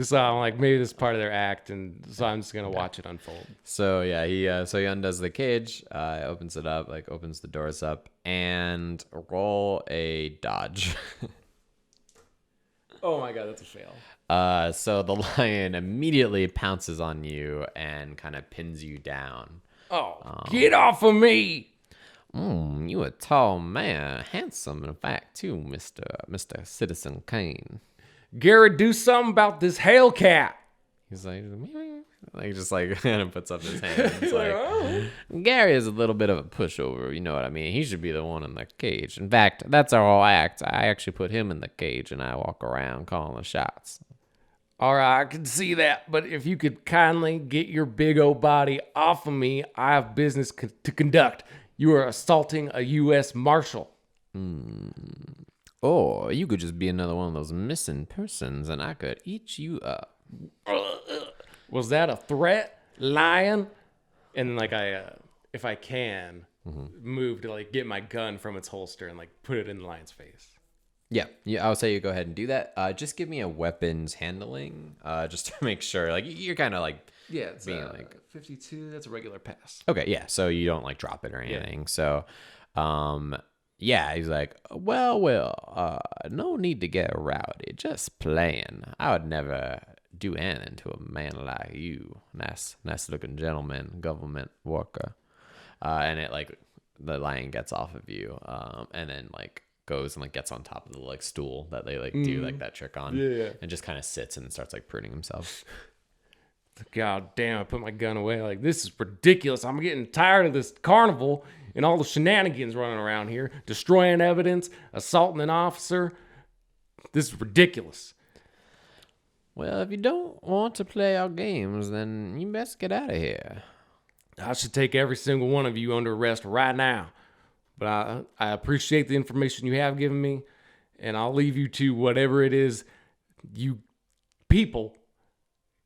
So I'm like, maybe this is part of their act, and so I'm just going to watch it unfold. So, yeah, he undoes the cage, opens it up, like, opens the doors up, and roll a dodge. Oh, my God, that's a fail. So the lion immediately pounces on you and kind of pins you down. Oh, get off of me! You a tall man, handsome in fact too, Mr. Citizen Kane. Garrett, do something about this Hellcat. He's like just like kind of puts up his hand. He's like, Gary is a little bit of a pushover, you know what I mean? He should be the one in the cage. In fact, that's our whole act. I actually put him in the cage and I walk around calling the shots. All right, I can see that, but if you could kindly get your big old body off of me, I have business to conduct. You are assaulting a U.S. Marshal. Or you could just be another one of those missing persons and I could eat you up. Was that a threat, lion? And like if I can, move to like get my gun from its holster and like put it in the lion's face. Yeah, I would say you go ahead and do that. Just give me a weapons handling, just to make sure. Like you're kind of like it's being like 52. That's a regular pass. Okay, yeah. So you don't like drop it or anything. So, yeah, he's like, well, no need to get rowdy. Just playing. I would never do anything to a man like you. Nice looking gentleman, government worker. And it like the lion gets off of you, and then like goes and like gets on top of the like stool that they like do like that trick on, and just kind of sits and starts like pruning himself. God damn! I put my gun away. Like, this is ridiculous. I'm getting tired of this carnival and all the shenanigans running around here, destroying evidence, assaulting an officer. This is ridiculous. Well, if you don't want to play our games, then you best get out of here. I should take every single one of you under arrest right now. But I appreciate the information you have given me, and I'll leave you to whatever it is you people,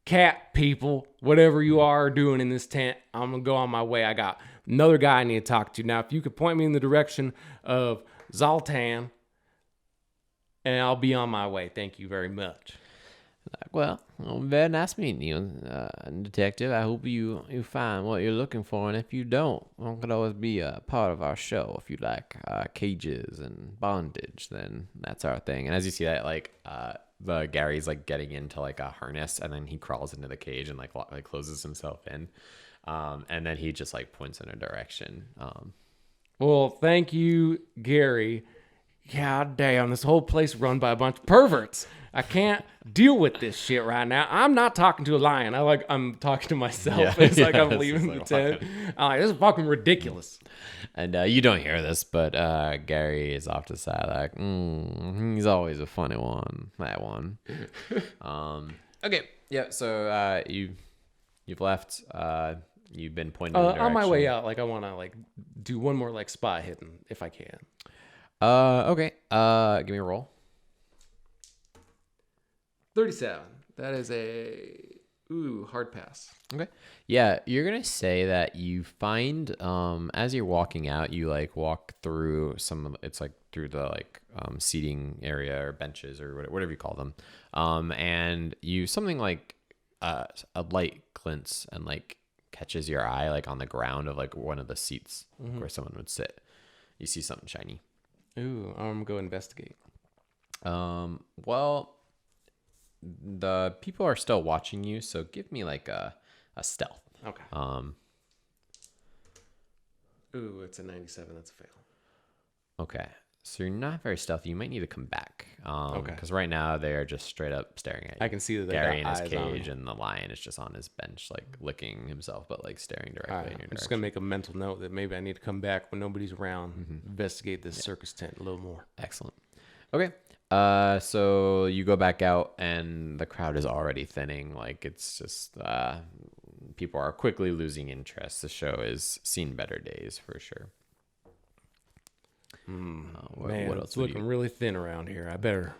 cat people, whatever you are doing in this tent. I'm going to go on my way. I got another guy I need to talk to. Now, if you could point me in the direction of Zoltan, and I'll be on my way. Thank you very much. Well, very nice meeting you, Detective. I hope you find what you're looking for, and if you don't, one could always be a part of our show. If you like cages and bondage, then that's our thing. And as you see that, like the Gary's like getting into like a harness, and then he crawls into the cage and like closes himself in, and then he just like points in a direction. Well, thank you, Gary. God damn, this whole place run by a bunch of perverts. I can't deal with this shit right now. I'm not talking to a lion. I'm talking to myself. Yeah, it's like I'm it's leaving like the tent. I'm like, this is fucking ridiculous. And you don't hear this, but Gary is off to the side like, he's always a funny one. That one. Okay, yeah. So you've left. You've been pointed in the direction. On my way out, like I want to like do one more like spot hidden if I can. Okay. Give me a roll. 37. That is a Ooh, hard pass. Okay. Yeah, you're gonna say that you find as you're walking out, you like walk through it's like through the like seating area or benches or whatever you call them, and you something like a light glints and like catches your eye like on the ground of like one of the seats where someone would sit. You see something shiny. Ooh, I'm gonna go investigate. Well, the people are still watching you, so give me like a stealth. Okay. Ooh, it's a 97. That's a fail. Okay. So you're not very stealthy. You might need to come back. Okay. Because right now they are just straight up staring at you. I can see that they Gary in got his eyes on cage me. and the lion is just on his bench, like licking himself, but like staring directly All right, in your I'm just direction. gonna make a mental note that maybe I need to come back when nobody's around, investigate this circus tent a little more. Excellent. Okay. So you go back out and the crowd is already thinning. Like it's just people are quickly losing interest. The show has seen better days for sure. Man, what else it's would looking you- really thin around here. I better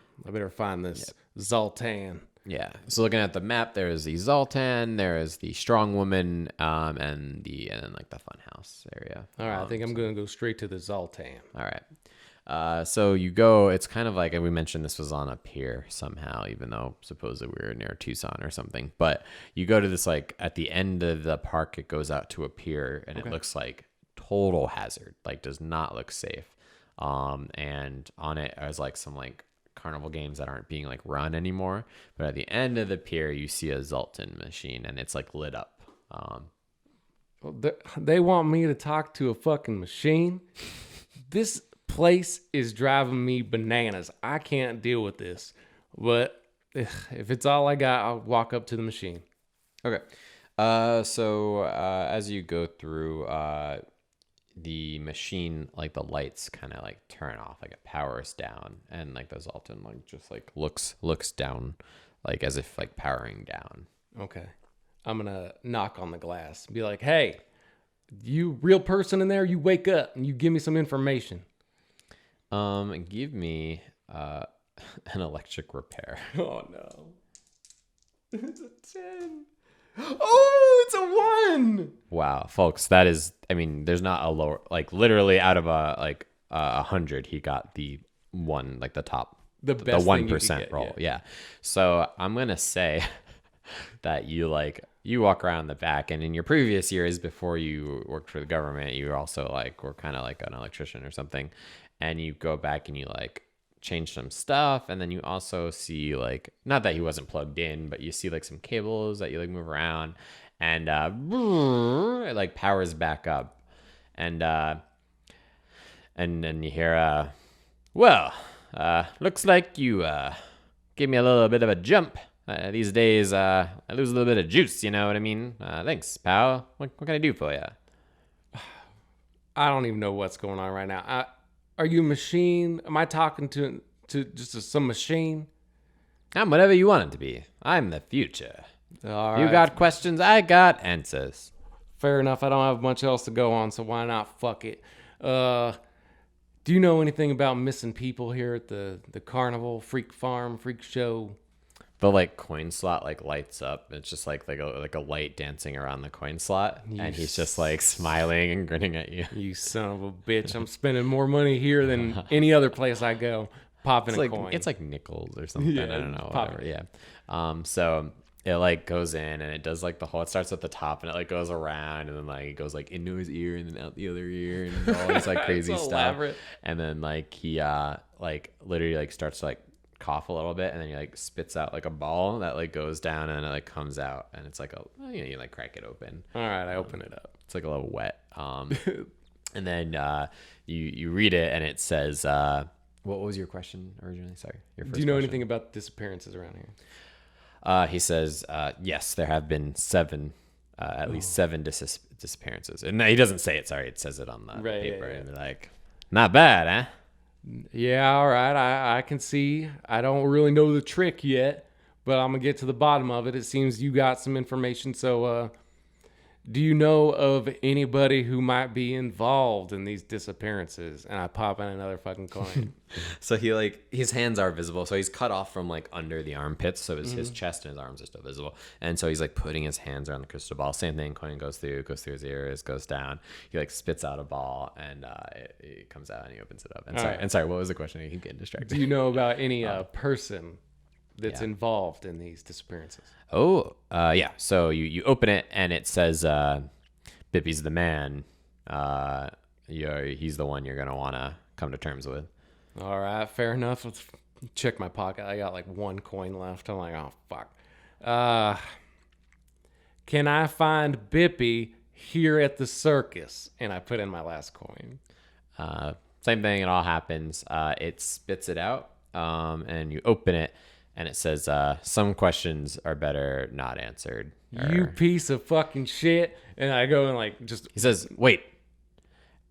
find this Zoltan. Yeah. So looking at the map, there is the Zoltan, there is the Strong Woman, and then like the Funhouse area. All right, I think I'm gonna go straight to the Zoltan. All right. So you go. It's kind of like, and we mentioned this was on a pier somehow, even though supposedly we were near Tucson or something. But you go to this like at the end of the park, it goes out to a pier, and it looks like total hazard. Like does not look safe. And on it is like some like carnival games that aren't being like run anymore. But at the end of the pier, you see a Zoltan machine, and it's like lit up. They want me to talk to a fucking machine. This place is driving me bananas. I can't deal with this. But if it's all I got, I'll walk up to the machine. Okay. So as you go through, the machine, like the lights kind of like turn off, like it powers down, and like the Zoltan like just like looks down, like as if like powering down. Okay. I'm gonna knock on the glass. Be like, hey, you real person in there, you wake up and you give me some information. Give me an electric repair. Oh no. It's a 10. Oh, it's a 1. Wow, folks, that is, I mean, there's not a lower, like literally out of a 100, he got the one, like the top, The best thing you could 1% get, roll. Yeah. So I'm gonna say that you walk around the back, and in your previous years before you worked for the government, you also like were kind of like an electrician or something, and you go back and you like change some stuff, and then you also see like, not that he wasn't plugged in, but you see like some cables that you like move around, and it like powers back up, and then you hear looks like you gave me a little bit of a jump. These days I lose a little bit of juice, you know what I mean? Thanks, pal. What can I do for you? I don't even know what's going on right now. Are you a machine? Am I talking to just some machine? I'm whatever you want it to be. I'm the future. All You right. got questions, I got answers. Fair enough. I don't have much else to go on, so why not? Fuck it. Do you know anything about missing people here at the carnival, freak farm, freak show? The like coin slot like lights up. It's just like a light dancing around the coin slot, and he's just like smiling and grinning at you. You son of a bitch. I'm spending more money here than any other place I go. Popping a coin. It's like nickels or something. Yeah, I don't know. pop Whatever. Yeah. So it like goes in, and it does like the whole. It starts at the top, and it like goes around, and then like it goes like into his ear and then out the other ear, and all this like crazy It's stuff. elaborate. And then like he like literally like starts to like cough a little bit, and then he like spits out like a ball that like goes down, and it like comes out, and it's like you like crack it open. All right, I open it up. It's like a little wet. And then you read it, and it says, what was your question originally? Sorry, your first Do you know question. anything about disappearances around here? He says, yes, there have been at least 7 disappearances. And no, he doesn't say it. Sorry, it says it on the Right, paper. yeah. And they're like, not bad, huh? Yeah, all right. I can see. I don't really know the trick yet, but I'm gonna get to the bottom of it. It seems you got some information. So, do you know of anybody who might be involved in these disappearances? And I pop in another fucking coin. So he like his hands are visible, so he's cut off from like under the armpits, so his chest and his arms are still visible, and so he's like putting his hands around the crystal ball. Same thing, coin goes through his ears, goes down. He like spits out a ball, and it comes out, and he opens it up. And sorry, what was the question? I keep getting distracted. Do you know about any person that's involved in these disappearances? Oh, yeah. So you open it, and it says, "Bippy's the man. He's the one you're gonna want to come to terms with." All right, fair enough. Let's check my pocket. I got like one coin left. I'm like, oh, fuck. Can I find Bippy here at the circus? And I put in my last coin. Same thing. It all happens. It spits it out, and you open it, and it says, "Some questions are better not answered." You piece of fucking shit. And I go and like just... He says, "Wait."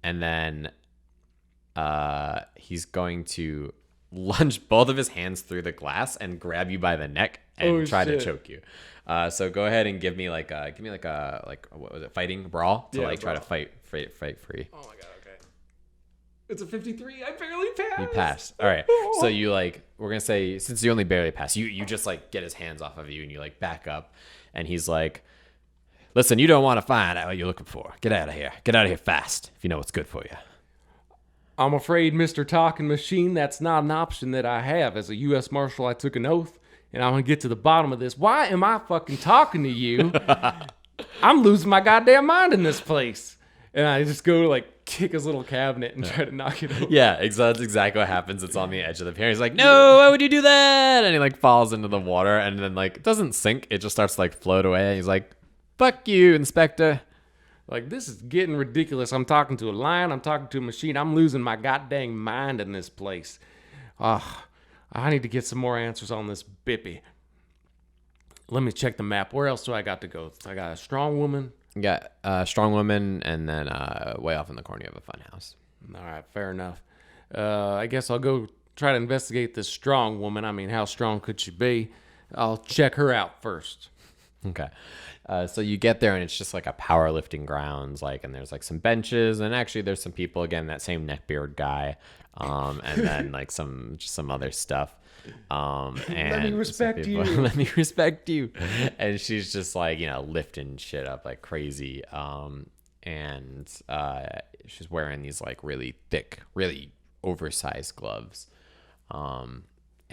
And then he's going to lunge both of his hands through the glass and grab you by the neck and try to choke you. So go ahead and give me like a what was it, fighting brawl to try to fight free. Oh my god, okay. It's a 53. I barely passed. You passed. All right. So you like, we're gonna say, since you only barely passed, you just like get his hands off of you and you like back up, and he's like, "Listen, you don't want to find out what you're looking for. Get out of here. Get out of here fast if you know what's good for you." I'm afraid, Mr. Talking Machine, that's not an option that I have. As a U.S. Marshal, I took an oath, and I'm going to get to the bottom of this. Why am I fucking talking to you? I'm losing my goddamn mind in this place. And I just go to, like, kick his little cabinet and try to knock it over. Yeah, that's exactly what happens. It's on the edge of the pier. He's like, "No, why would you do that?" And he, like, falls into the water, and then, like, it doesn't sink. It just starts to, like, float away. And he's like, "Fuck you, Inspector." Like, this is getting ridiculous. I'm talking to a lion. I'm talking to a machine. I'm losing my goddamn mind in this place. I need to get some more answers on this Bippy. Let me check the map. Where else do I got to go? I got a strong woman. You got a strong woman, and then way off in the corner you have a fun house. All right, fair enough. I guess I'll go try to investigate this strong woman. I mean, how strong could she be? I'll check her out first. Okay. So you get there, and it's just like a powerlifting grounds, like, and there's like some benches, and actually there's some people, again, that same neckbeard guy, and then like some other stuff. And Let me respect you. Let me respect you. And she's just like, lifting shit up like crazy. And she's wearing these like really thick, really oversized gloves.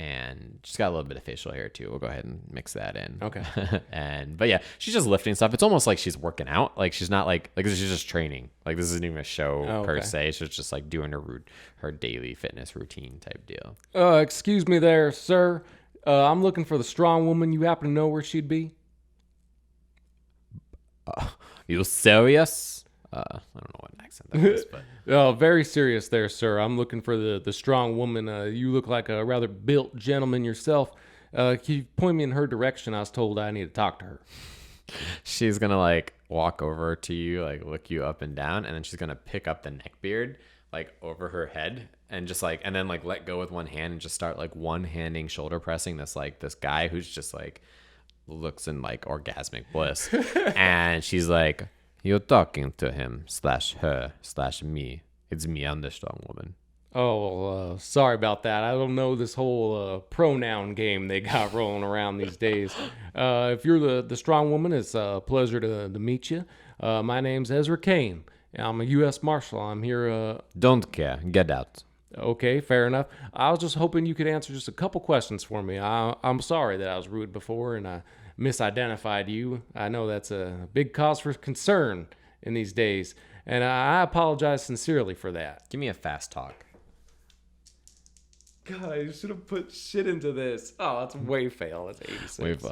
And she's got a little bit of facial hair too. We'll go ahead and mix that in. Okay. But yeah, she's just lifting stuff. It's almost like she's working out. Like she's not like she's just training. Like this isn't even a show per se. She's just like doing her daily fitness routine type deal. Excuse me there, sir. I'm looking for the strong woman. You happen to know where she'd be? You serious? I don't know what accent that was, but very serious there, sir. I'm looking for the strong woman. You look like a rather built gentleman yourself. Can you point me in her direction? I was told I need to talk to her. She's gonna like walk over to you, like look you up and down, and then she's gonna pick up the neckbeard like over her head and just like, and then like let go with one hand and just start like one-handing shoulder pressing this guy who's just like looks in like orgasmic bliss. And she's like, "You're talking to him /her/me. It's me, I'm the strong woman." Oh, sorry about that. I don't know this whole pronoun game they got rolling around these days. If you're the strong woman, it's a pleasure to meet you. My name's Ezra Kane. I'm a U.S. Marshal. I'm here. Don't care. Get out. Okay, fair enough. I was just hoping you could answer just a couple questions for me. I'm sorry that I was rude before and I misidentified you. I know that's a big cause for concern in these days, and I apologize sincerely for that. Give me a fast talk. God, I should have put shit into this. Oh, that's way fail. That's 86.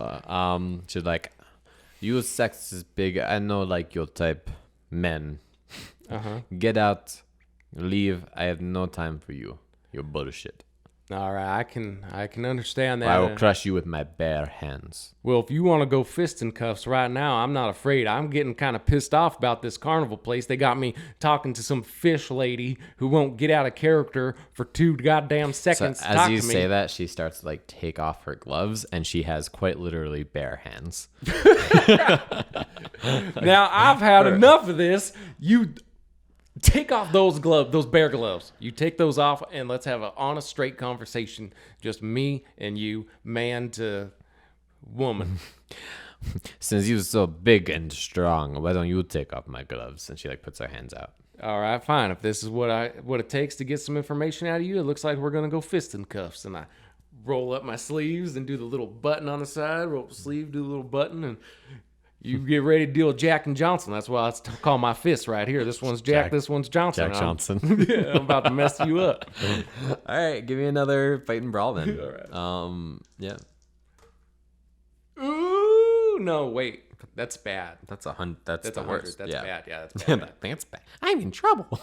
She's like, "You sex is big. I know like your type men. Uh-huh. Get out. Leave. I have no time for you. You're bullshit." All right, I can understand that. I will crush you with my bare hands. Well, if you want to go fisticuffs right now, I'm not afraid. I'm getting kind of pissed off about this carnival place. They got me talking to some fish lady who won't get out of character for 2 goddamn seconds. So to talk as you to me. say that, she starts to like take off her gloves, and she has quite literally bare hands. Now I've had enough of this. You take off those gloves, those bear gloves. You take those off, and let's have an honest, straight conversation. Just me and you, man to woman. Since you're so big and strong, why don't you take off my gloves? And she like puts her hands out. All right, fine. If this is what it takes to get some information out of you, it looks like we're gonna go fisticuffs. And I roll up my sleeves and do the little button on the side. Roll up the sleeve, do the little button, and you get ready to deal with Jack and Johnson. That's why I call my fists right here. This one's Jack. This one's Johnson. Jack Johnson. Yeah, I'm about to mess you up. All right, give me another fight and brawl then. All right. Yeah. Ooh, no, wait. That's bad. That's 100. That's the 100. worst. That's yeah. bad. Yeah, that's bad. That's bad. I'm in trouble.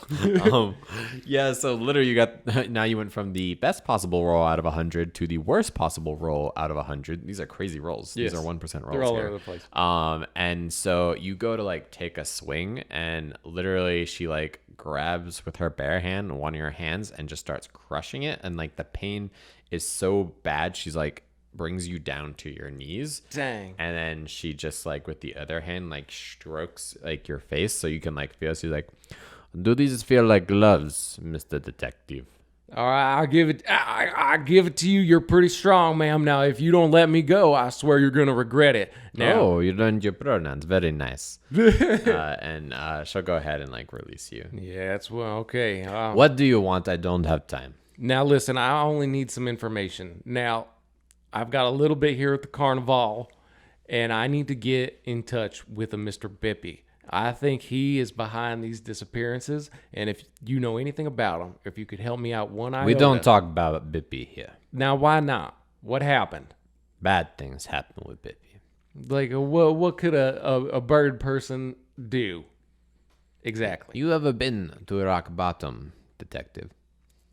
Yeah. So literally, you got now. You went from the best possible roll out of 100 to the worst possible roll out of 100. These are crazy rolls. Yes. These are 1% rolls. They're all here. over the place. And so you go to like take a swing, and literally she like grabs with her bare hand one of your hands and just starts crushing it, and like the pain is so bad. She's like brings you down to your knees. Dang. And then she just like with the other hand like strokes like your face so you can like feel. She's like, do these feel like gloves, Mr. Detective? All right, I'll give it. I give it to you. You're pretty strong, ma'am. Now, if you don't let me go, I swear you're gonna regret it. Now, Oh, you learned your pronouns. Very nice. And she'll go ahead and like release you. yeah, that's well. Okay. What do you want? I don't have time. Now, listen. I only need some information. Now, I've got a little bit here at the carnival, and I need to get in touch with a Mr. Bippy. I think he is behind these disappearances, and if you know anything about him, if you could help me out one iota. We don't talk about Bippy here. Now, why not? What happened? Bad things happen with Bippy. Like, what could a bird person do? Exactly. You ever been to Rock Bottom, Detective?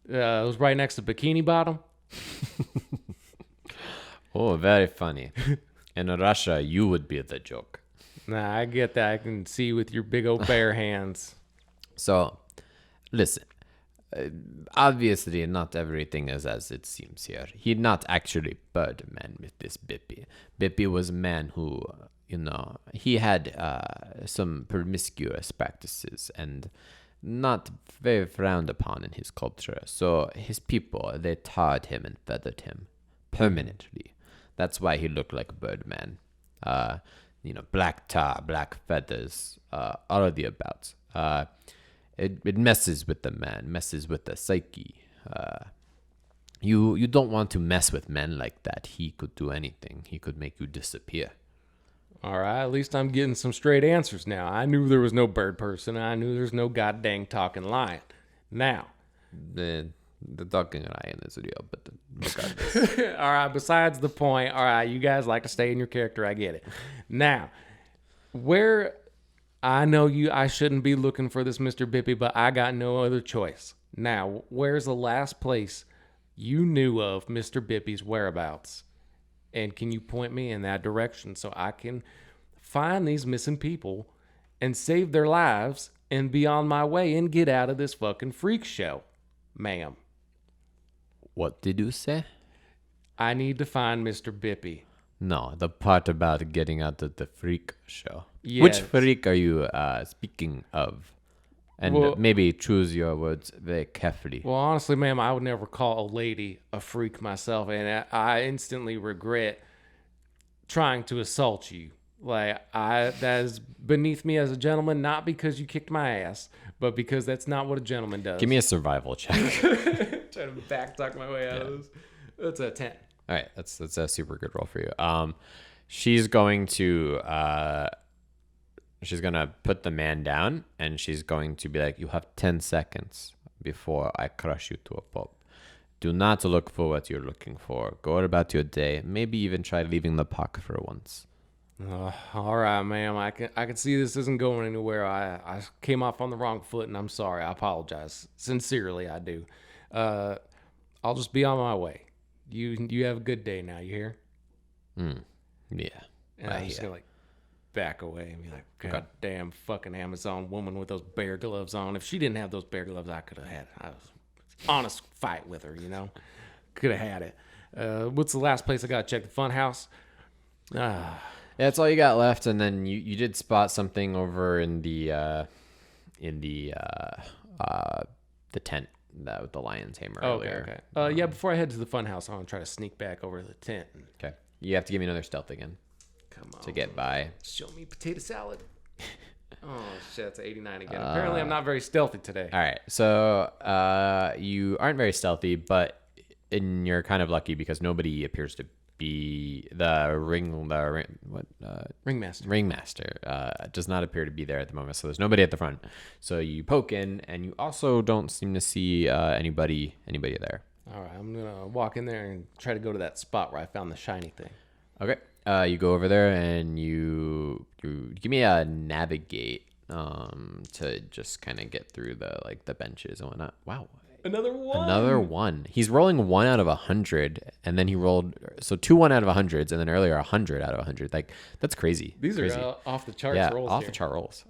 It was right next to Bikini Bottom. Oh, very funny. In Russia, you would be the joke. Nah, I get that. I can see with your big old bare hands. So, listen. Obviously, not everything is as it seems here. He's not actually Birdman with this Bippy. Bippy was a man who, he had some promiscuous practices and not very frowned upon in his culture. So his people, they tarred him and feathered him permanently. That's why he looked like a Birdman. Black tar, black feathers, all of the abouts. It messes with the man, messes with the psyche. You don't want to mess with men like that. He could do anything. He could make you disappear. All right, at least I'm getting some straight answers now. I knew there was no bird person. I knew there's no goddamn talking lion. Now. The talking lion is real, but regardless. All right, besides the point, all right, you guys like to stay in your character. I get it. Now, where I know I shouldn't be looking for this Mr. Bippy, but I got no other choice. Now, where's the last place you knew of Mr. Bippy's whereabouts? And can you point me in that direction so I can find these missing people and save their lives and be on my way and get out of this fucking freak show, ma'am? What did you say? I need to find Mr. Bippy. No, the part about getting out of the freak show. Yes. Which freak are you speaking of? And maybe choose your words very carefully. Well, honestly, ma'am, I would never call a lady a freak myself, and I instantly regret trying to assault you. That is beneath me as a gentleman, not because you kicked my ass, but because that's not what a gentleman does. Give me a survival check. Trying to backtalk my way out of this. That's a 10. All right, that's a super good roll for you. She's going to put the man down, and she's going to be like, you have 10 seconds before I crush you to a pulp. Do not look for what you're looking for. Go about your day. Maybe even try leaving the park for once. All right, ma'am. I can see this isn't going anywhere. I came off on the wrong foot, and I'm sorry. I apologize. Sincerely, I do. I'll just be on my way. You have a good day now. You hear? Yeah. And I'm just gonna like back away and be like, God damn fucking Amazon woman with those bear gloves on. If she didn't have those bear gloves, I could have had a honest fight with her, you know? Could have had it. What's the last place I gotta check? The fun house? Yeah, that's all you got left, and then you did spot something over in the tent that with the Lion Tamer earlier. Okay. Yeah, before I head to the fun house, I want to try to sneak back over to the tent. Okay. You have to give me another stealth again. Come on. To get by. Show me potato salad. Oh, shit, that's 89 again. Apparently, I'm not very stealthy today. All right. So you aren't very stealthy, but you're kind of lucky because nobody appears to be ringmaster does not appear to be there at the moment. So there's nobody at the front. So you poke in, and you also don't seem to see anybody there. All right, I'm gonna walk in there and try to go to that spot where I found the shiny thing. Okay. You go over there and you give me a navigate to just kind of get through the benches and whatnot. Wow. Another one. He's rolling 1 out of 100, and then he rolled 2 1 out of 100s, and then earlier 100 out of 100. Like, that's crazy. These crazy. are off the charts rolls. Off the chart rolls.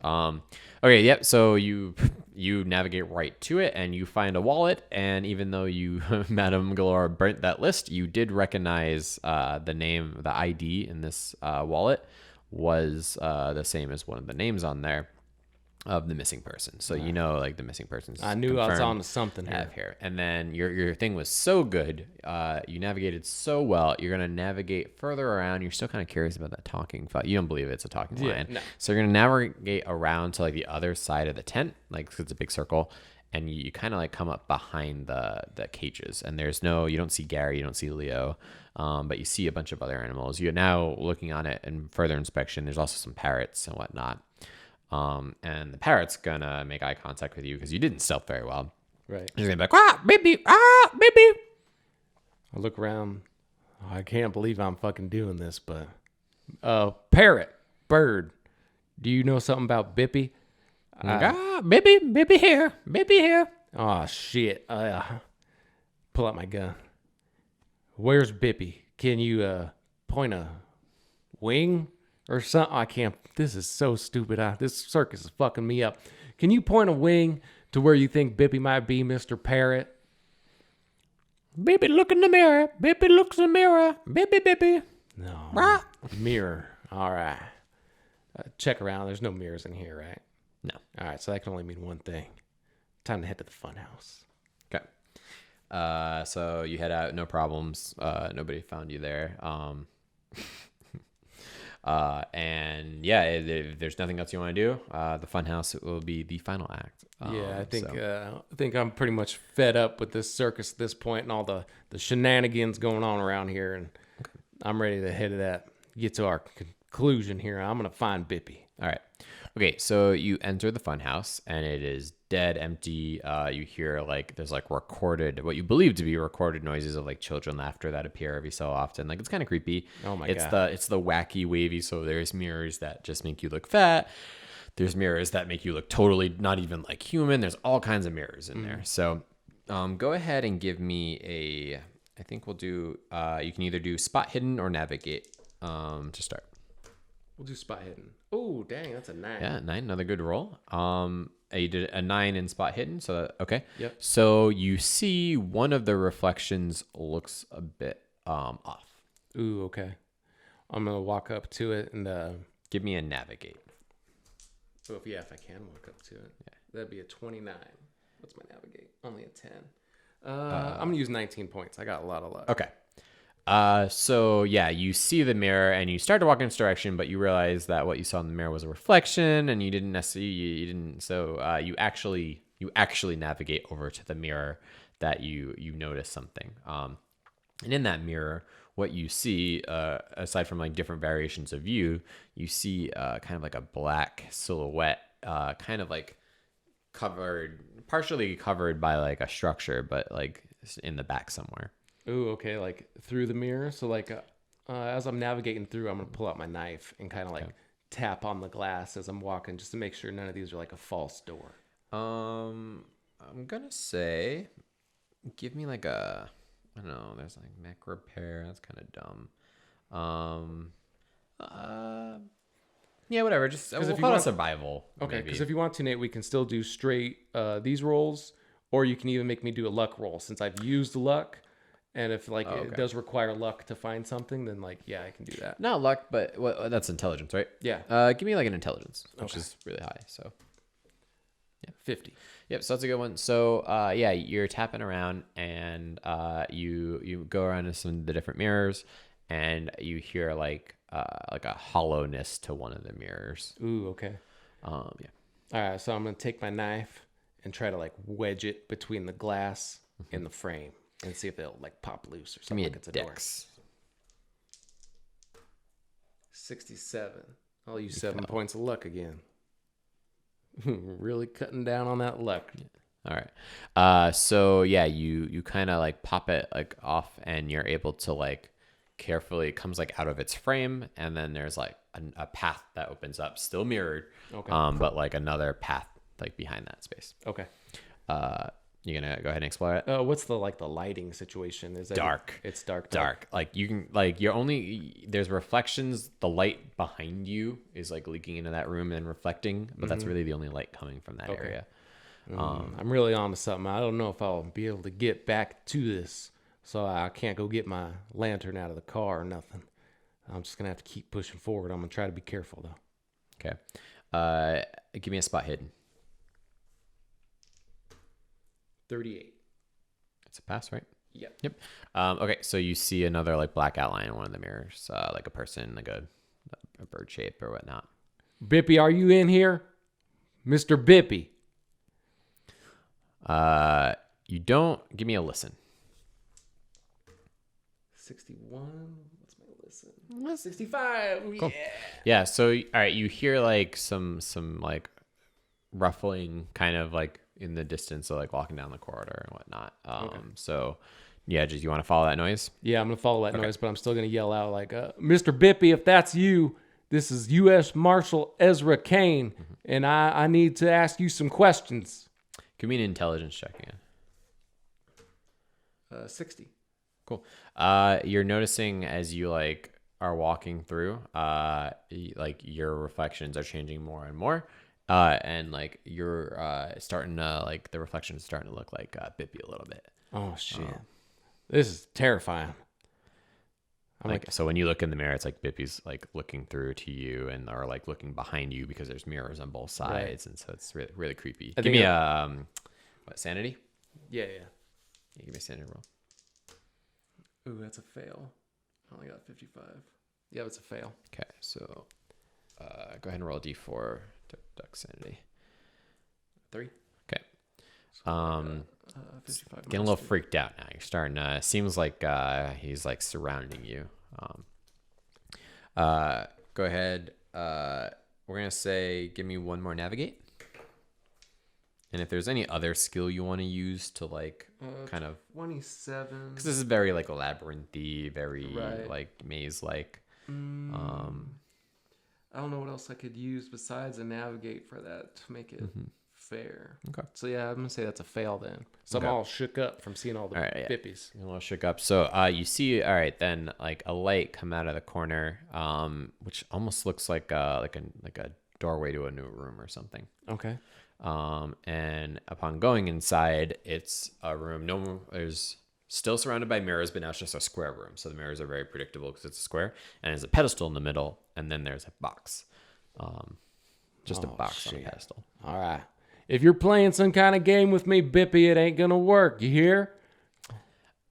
Okay, yep. So you navigate right to it, and you find a wallet. And even though you, Madame Galore, burnt that list, you did recognize the ID in this wallet was the same as one of the names on there of the missing person. So like the missing person's I knew I was on to something here. And then your thing was so good. You navigated so well. You're going to navigate further around. You're still kind of curious about that talking. You don't believe it's a talking lion. No. So you're going to navigate around to like the other side of the tent, like 'cause it's a big circle. And you kind of like come up behind the cages, and you don't see Gary, you don't see Leo, but you see a bunch of other animals. You're now looking on it in further inspection. There's also some parrots and whatnot. And the parrot's gonna make eye contact with you because you didn't stealth very well. Right. He's gonna be like, baby. I look around. Oh, I can't believe I'm fucking doing this, but parrot, bird. Do you know something about Bippy? Baby here. Oh shit. Pull out my gun. Where's Bippy? Can you point a wing or something? I can't. This is so stupid. This circus is fucking me up. Can you point a wing to where you think Bippy might be, Mr. Parrot? Baby, look in the mirror. Baby looks in the mirror. Baby. No. Mirror. All right. Check around. There's no mirrors in here, right? no. All right. So that can only mean one thing. Time to head to the fun house. Okay. So you head out, no problems. Nobody found you there. And yeah, if there's nothing else you want to do, the funhouse will be the final act. I think I'm pretty much fed up with this circus at this point and all the shenanigans going on around here, and I'm ready to head to that. Get to our conclusion here. I'm gonna find Bippy. All right. Okay, so you enter the funhouse and it is dead empty. You hear there's recorded, what you believe to be recorded noises of children laughter that appear every so often. It's kind of creepy. Oh my God. It's the wacky wavy. So there's mirrors that just make you look fat. There's mirrors that make you look totally not even like human. There's all kinds of mirrors in there. So go ahead and give me I think we'll do, you can either do spot hidden or navigate to start. We'll do spot hidden. Oh, dang, that's a 9. Yeah, 9, another good roll. You did a 9 in spot hidden, so okay. Yep. So you see one of the reflections looks a bit off. Ooh, okay. I'm gonna walk up to it and give me a navigate. So if I can walk up to it, that'd be a 29. What's my navigate? Only a 10. I'm gonna use 19 points. I got a lot of luck. Okay. So yeah, you see the mirror and you start to walk in its direction, but you realize that what you saw in the mirror was a reflection, and you didn't necessarily, you actually navigate over to the mirror that you notice something. And in that mirror, what you see, aside from different variations of view, you see kind of a black silhouette, kind of partially covered by a structure, but in the back somewhere. Ooh, okay, through the mirror. So as I'm navigating through, I'm gonna pull out my knife and kind of tap on the glass as I'm walking, just to make sure none of these are a false door. I'm gonna say, give me I don't know. There's like mech repair. That's kind of dumb. Yeah, whatever. Just we'll call it survival. Okay, because if you want to, Nate, we can still do straight these rolls, or you can even make me do a luck roll since I've used luck. And if it does require luck to find something, then I can do that. Not luck, but that's intelligence, right? Yeah. Give me like an intelligence, which is really high. So yeah, 50. Yep. So that's a good one. So yeah, you're tapping around and you go around to some of the different mirrors, and you hear like a hollowness to one of the mirrors. Ooh, okay. Yeah. All right, so I'm gonna take my knife and try to wedge it between the glass and the frame. And see if they'll pop loose or something. It's a dex. door. 67. I'll use 7 points of luck again. Really cutting down on that luck. All right. So yeah, you kind of pop it off, and you're able to carefully. It comes out of its frame, and then there's a path that opens up, still mirrored. Okay. But another path behind that space. Okay. You gonna go ahead and explore it? What's the lighting situation? Is that dark? It's dark. Dark. You can you're only there's reflections. The light behind you is leaking into that room and reflecting, but that's really the only light coming from that area. I'm really on to something. I don't know if I'll be able to get back to this, so I can't go get my lantern out of the car or nothing. I'm just gonna have to keep pushing forward. I'm gonna try to be careful though. Okay. Give me a spot hidden. 38. It's a pass, right? Yep. Okay, so you see another black outline in one of the mirrors, a person, a bird shape or whatnot. Bippy, are you in here? Mr. Bippy. You don't give me a listen. 61. What's my listen? 65. Cool. Yeah. So all right, you hear some ruffling kind of in the distance, so walking down the corridor and whatnot. Okay. So yeah, just you want to follow that noise? Yeah, I'm gonna follow that noise, but I'm still gonna yell out Mr. Bippy, if that's you, this is U.S. Marshal Ezra Kane, and I need to ask you some questions. Give me an intelligence check again. 60. Cool. You're noticing as you are walking through, your reflections are changing more and more. And you're starting to the reflection is starting to look like Bippy a little bit. Oh shit! This is terrifying. So when you look in the mirror, it's Bippy's looking through to you and or looking behind you because there's mirrors on both sides, and so it's really really creepy. Give me a sanity? Yeah. Give me a sanity roll. Ooh, that's a fail. I only got 55. Yeah, it's a fail. Okay, so go ahead and roll a d4. Duck sanity. 3. Okay. 55. Getting a little freaked out now. You're starting to. Seems like he's surrounding you. Go ahead. We're gonna say, give me one more navigate. And if there's any other skill you want to use to kind of 27, because this is very labyrinthy, very maze I don't know what else I could use besides a navigate for that to make it fair. Okay. So yeah, I'm gonna say that's a fail then. So I'm all shook up from seeing all the Bippies. You're a little shook up. So you see, all right, then a light come out of the corner, which almost looks like a doorway to a new room or something. Okay. And upon going inside, it's a room. There's still surrounded by mirrors, but now it's just a square room. So the mirrors are very predictable because it's a square, and there's a pedestal in the middle, and then there's a box. Just a box on a pedestal. All right. If you're playing some kind of game with me, Bippy, it ain't gonna work. You hear?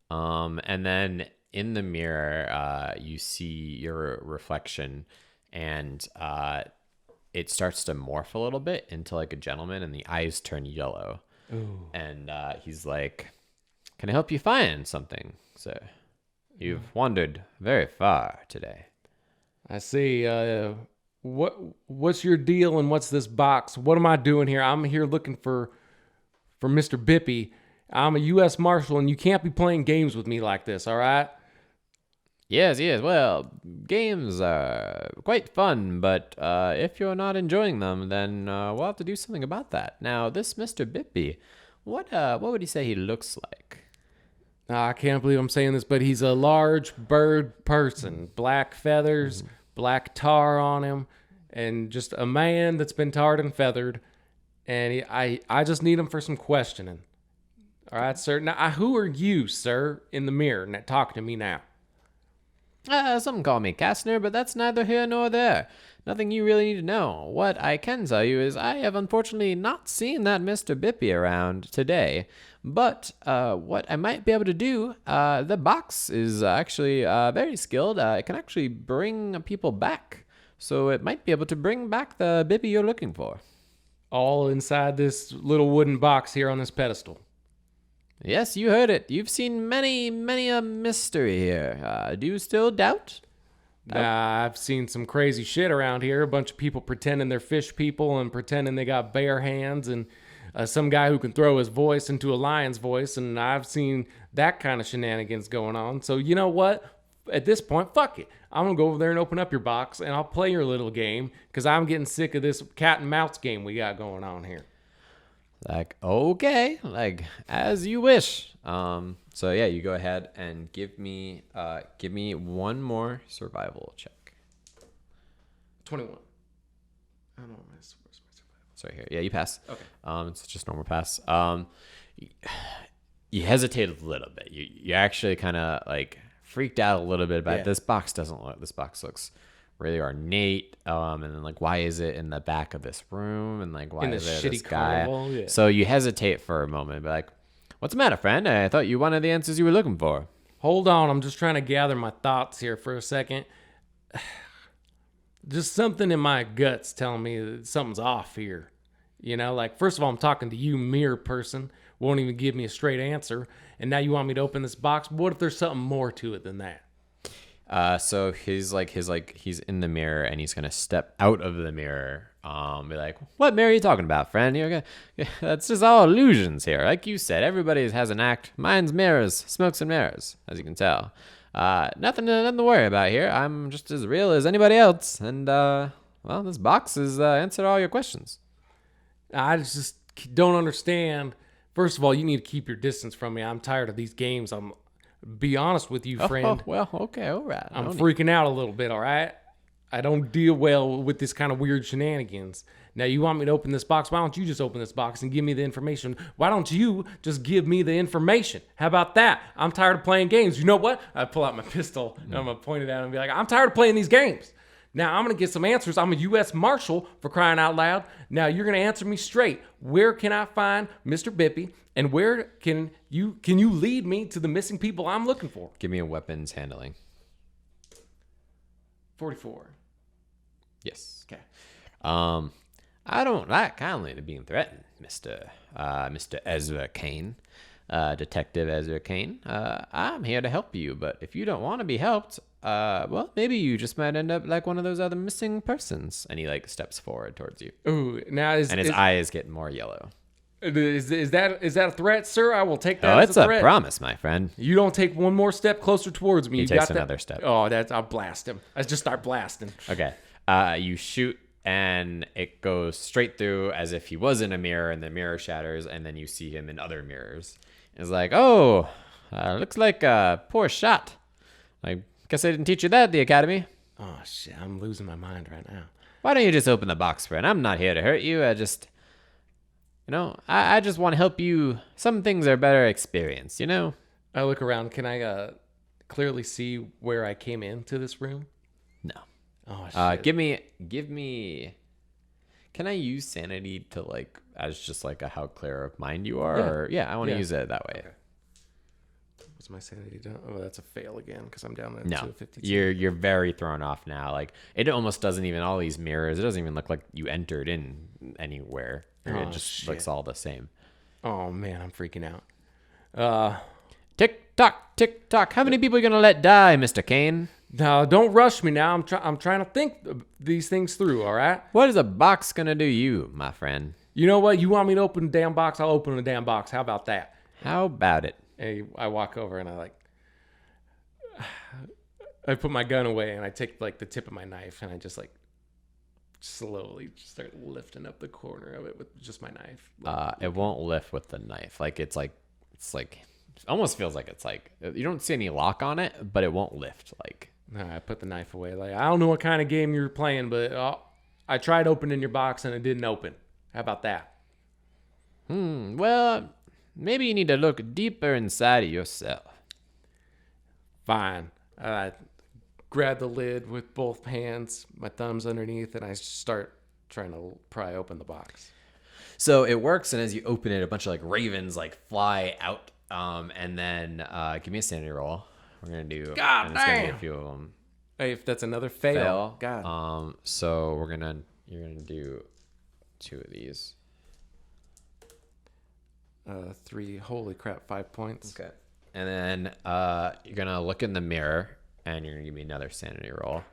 And then in the mirror, you see your reflection, and it starts to morph a little bit into a gentleman, and the eyes turn yellow. Ooh. And he's like, "Can I help you find something, sir? You've wandered very far today." I see. What's your deal and what's this box? What am I doing here? I'm here looking for Mr. Bippy. I'm a U.S. Marshal, and you can't be playing games with me like this, all right? Yes. Well, games are quite fun, but if you're not enjoying them, then we'll have to do something about that. Now, this Mr. Bippy, what would you say he looks like? I can't believe I'm saying this, but he's a large bird person. Black feathers, black tar on him, and just a man that's been tarred and feathered. And I just need him for some questioning. All right, sir. Now, who are you, sir, in the mirror? Now, talk to me now. Some call me Kastner, but that's neither here nor there. Nothing you really need to know. What I can tell you is I have unfortunately not seen that Mr. Bippy around today. But what I might be able to do, the box is actually very skilled. It can actually bring people back. So it might be able to bring back the Bippy you're looking for. All inside this little wooden box here on this pedestal. Yes, you heard it. You've seen many, many a mystery here. Do you still doubt? I've seen some crazy shit around here. A bunch of people pretending they're fish people and pretending they got bare hands, and some guy who can throw his voice into a lion's voice, and I've seen that kind of shenanigans going on. So you know what? At this point, fuck it. I'm going to go over there and open up your box, and I'll play your little game, because I'm getting sick of this cat and mouse game we got going on here. Like, okay, like, as you wish. So yeah, you go ahead and give me one more survival check. 21. I don't know, where's my survival? Sorry, here. Yeah, you pass. Okay. It's just normal pass. You hesitate a little bit. You actually kind of like freaked out a little bit about this box. This box looks really ornate. And then like, why is it in the back of this room? And like, why in is there shitty this guy? carnival? Yeah. So you hesitate for a moment, but like, what's the matter, friend? I thought you wanted the answers you were looking for. Hold on, I'm just trying to gather my thoughts here for a second. Just something in my guts telling me that something's off here. You know, like, first of all, I'm talking to you, mere person. Won't even give me a straight answer. And now you want me to open this box? What if there's something more to it than that? So he's in the mirror and he's gonna step out of the mirror. Be like, what mirror are you talking about, friend? That's just all illusions here. Like you said, everybody has an act. Mine's mirrors, smokes and mirrors, as you can tell. Nothing to worry about here. I'm just as real as anybody else. And well, this box has answered all your questions. I just don't understand. First of all, you need to keep your distance from me. I'm tired of these games. Be honest with you, friend. Oh, well, okay, all right. I'm freaking out a little bit, all right? I don't deal well with this kind of weird shenanigans. Now, you want me to open this box? Why don't you just open this box and give me the information? Why don't you just give me the information? How about that? I'm tired of playing games. You know what? I pull out my pistol and I'm going to point it at him and be like, I'm tired of playing these games. Now, I'm going to get some answers. I'm a U.S. Marshal, for crying out loud. Now, you're going to answer me straight. Where can I find Mr. Bippy? And where can you lead me to the missing people I'm looking for? Give me a weapons handling. 44. Yes. Okay. I don't like kindly to being threatened, Mr. Ezra Kane, Detective Ezra Kane. I'm here to help you, but if you don't want to be helped, well, maybe you just might end up like one of those other missing persons. And he like steps forward towards you. Ooh, now his eyes get more yellow. Is that a threat, sir? I will take that. Oh, as it's a threat. a promise, my friend. You don't take one more step closer towards me. He you takes got another that? step. Oh, I'll blast him. I just start blasting. Okay. You shoot and it goes straight through as if he was in a mirror, and the mirror shatters, and then you see him in other mirrors. It's like, oh, looks like a poor shot. I guess I didn't teach you that at the academy. Oh shit, I'm losing my mind right now. Why don't you just open the box, friend? I'm not here to hurt you. I just want to help you. Some things are better experienced, you know? I look around. Can I clearly see where I came into this room? No. Oh shit. Give me. Can I use sanity to like as just like a how clear of mind you are? Yeah. Or I want to use it that way. Okay. What's my sanity done? Oh, that's a fail again because I'm down No, to 52. you're very thrown off now. Like it almost doesn't even all these mirrors. It doesn't even look like you entered in anywhere. It just looks all the same. Oh man, I'm freaking out. Tick tock. How many people are you gonna let die, Mr. Kane? Now don't rush me. Now I'm trying to think these things through. All right. What is a box gonna do you, my friend? You know what? You want me to open the damn box? I'll open the damn box. How about that? How about it? And I walk over and I put my gun away and I take like the tip of my knife and I just like slowly start lifting up the corner of it with just my knife. It won't lift with the knife. Like it's like almost feels like it's like you don't see any lock on it, but it won't lift. Like, I put the knife away. Like, I don't know what kind of game you're playing, but I tried opening your box and it didn't open. How about that? Well, maybe you need to look deeper inside of yourself. Fine. I grab the lid with both hands, my thumbs underneath, and I start trying to pry open the box. So it works, and as you open it, a bunch of like ravens like fly out. And then give me a sanity roll. We're gonna do. God and it's gonna be damn. a few of them. Hey, if that's another fail. God. So you're gonna do 2 of these. 3. Holy crap! 5 points. Okay. And then you're gonna look in the mirror, and you're gonna give me another sanity roll.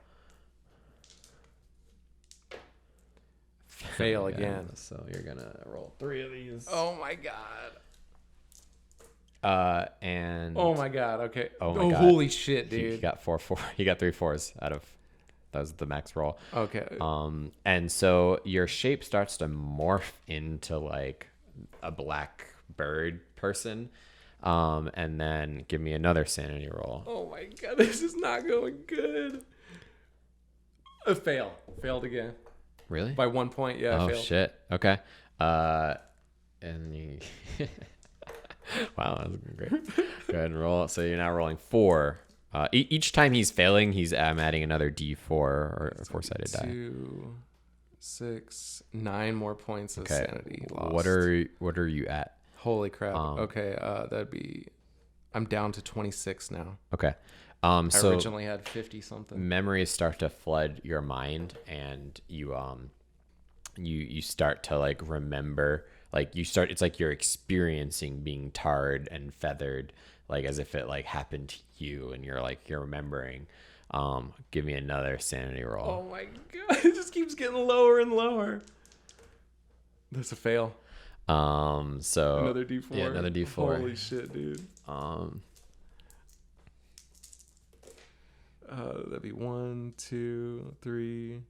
Fail again. So you're gonna roll 3 of these. Oh my god. And Oh my god. Okay. Oh my god. Holy shit, dude. You got 4. You got 3 4s out of that was the max roll. Okay. And so your shape starts to morph into like a black bird person. And then give me another sanity roll. Oh my god, this is not going good. A fail. Failed again. Really? By 1 point, yeah. I Oh failed. shit. Okay. And you wow, that was great. Go ahead and roll. So you're now rolling 4. Each time he's failing, I'm adding another D4 or a 4-sided die. 2, 6, 9 more points of Okay. sanity lost. What are you at? Holy crap. Okay, that'd be. I'm down to 26 now. Okay. I So originally had 50 something. memories start to flood your mind, and you start to like remember, like it's like you're experiencing being tarred and feathered, like as if it like happened to you, and you're remembering. Give me another sanity roll. Oh my god, it just keeps getting lower and lower. That's a fail. So Another D4. Yeah, another D4. Holy shit, dude. That'd be 1, 2, 3,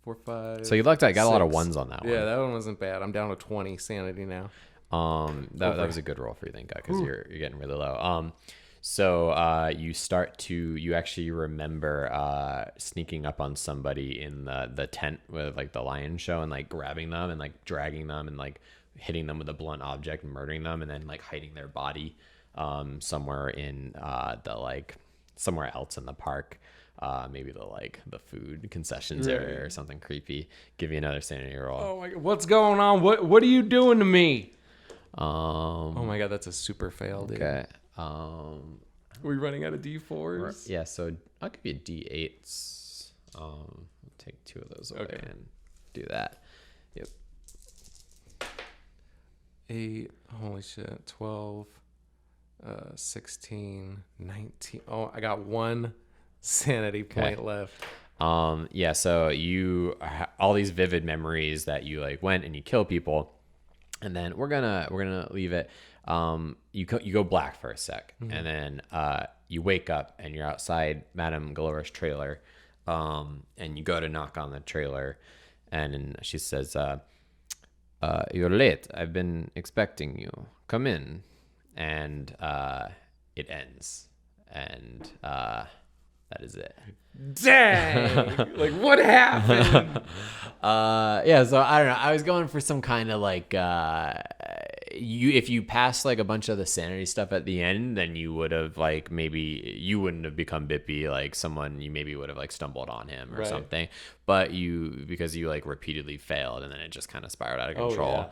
4, 5. So you lucked out. I got a lot of 6. ones on that one. Yeah, that one wasn't bad. I'm down to 20 sanity now. That was a good roll for you, thank God, because you're getting really low. So you actually remember sneaking up on somebody in the tent with like the lion show and like grabbing them and like dragging them and like hitting them with a blunt object and murdering them and then like hiding their body somewhere in somewhere else in the park. Maybe the food concessions area or something creepy. Give you another sanity roll. Oh my god, what's going on? What are you doing to me? Oh my god, that's a super fail, dude. Okay. Are we running out of D4s? Yeah, so I'll give you D8s. I'll take 2 of those away and do that. Yep. 8, holy shit, 12, 16, 19. Oh, I got 1 sanity point left. Yeah, so you all these vivid memories that you like went and you kill people, and then we're gonna leave it. You go black for a sec, and then you wake up and you're outside Madame Galora's trailer, and you go to knock on the trailer, and she says, "You're late. I've been expecting you. Come in." And it ends, and that is it. Dang! Like, what happened? Yeah, so I don't know. I was going for some kind of like if you pass like a bunch of the sanity stuff at the end, then you would have like maybe you wouldn't have become Bippy, like someone you maybe would have like stumbled on him or something. But because you like repeatedly failed and then it just kind of spiraled out of control.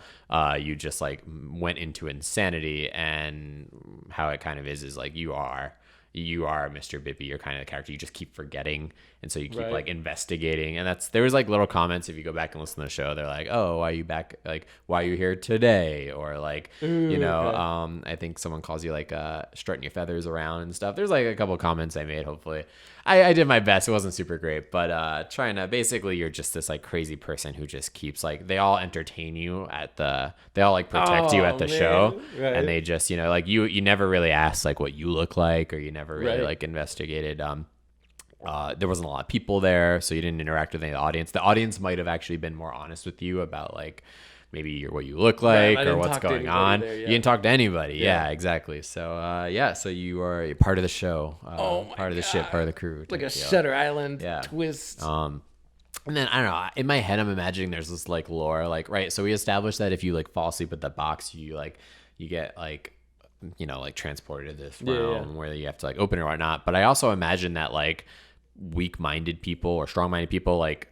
You just like went into insanity, and how it kind of is like you are Mr. Bippy. You're kind of the character you just keep forgetting, and so you keep like investigating. And there was like little comments if you go back and listen to the show. They're like, "Oh, why are you back? Like, why are you here today?" Or like, I think someone calls you like strutting your feathers around and stuff. There's like a couple comments I made. Hopefully, I did my best. It wasn't super great, but trying to basically you're just this like crazy person who just keeps like they all entertain you they all like protect you at the show, and they just like you never really ask like what you look like, or you never really like investigated. There wasn't a lot of people there, so you didn't interact with any of the audience. The audience might have actually been more honest with you about like maybe what you look like I or didn't what's talk to going anybody on. there, yeah. You didn't talk to anybody. Yeah. Yeah, exactly. So so you are part of the show, part of the ship, part of the crew. Like a type deal. Shutter Island Yeah. twist. And then I don't know. In my head, I'm imagining there's this like lore, like right. So we established that if you like fall asleep at the box, you get like like transported to this realm where you have to like open it or whatnot. But I also imagine that like weak-minded people or strong-minded people like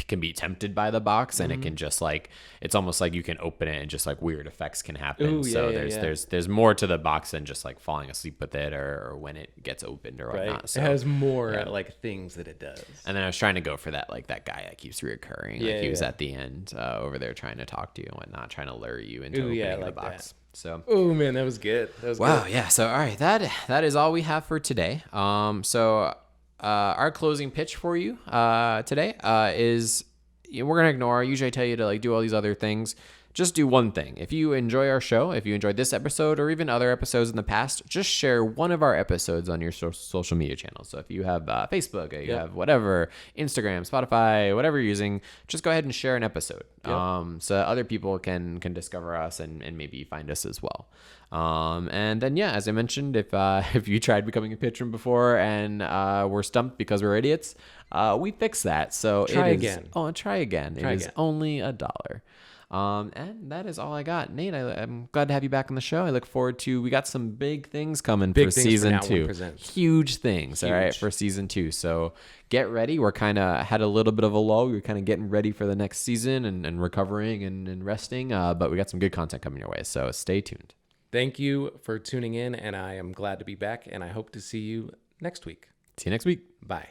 can be tempted by the box, and it can just like it's almost like you can open it and just like weird effects can happen. Ooh, So yeah, there's more to the box than just like falling asleep with it or when it gets opened or whatnot. Right. So It has more like things that it does. and then I was trying to go for that that guy that keeps reoccurring. Yeah, Like he was yeah. at the end over there trying to talk to you and whatnot, trying to lure you into Ooh, opening yeah, the like box. that. So Oh man, that was good. That was wow, good. yeah. So all right, that is all we have for today. So our closing pitch for you today is we're gonna ignore. Usually I tell you to like do all these other things. Just do one thing. If you enjoy our show, if you enjoyed this episode or even other episodes in the past, just share one of our episodes on your social media channels. So if you have Facebook, you have whatever, Instagram, Spotify, whatever you're using, just go ahead and share an episode. So that other people can discover us and maybe find us as well. And then, as I mentioned, if you tried becoming a patron before and we're stumped because we're idiots, we fix that. So Try again. Try again. It is only $1. And that is all I got. Nate, I'm glad to have you back on the show. I look forward to, we got some big things coming for things for season Nat1 2. Presents. Huge things, all right, for season 2. So get ready. We're kind of had a little bit of a lull. We were kind of getting ready for the next season and recovering and resting. But we got some good content coming your way. So stay tuned. Thank you for tuning in, and I am glad to be back, and I hope to see you next week. See you next week. Bye.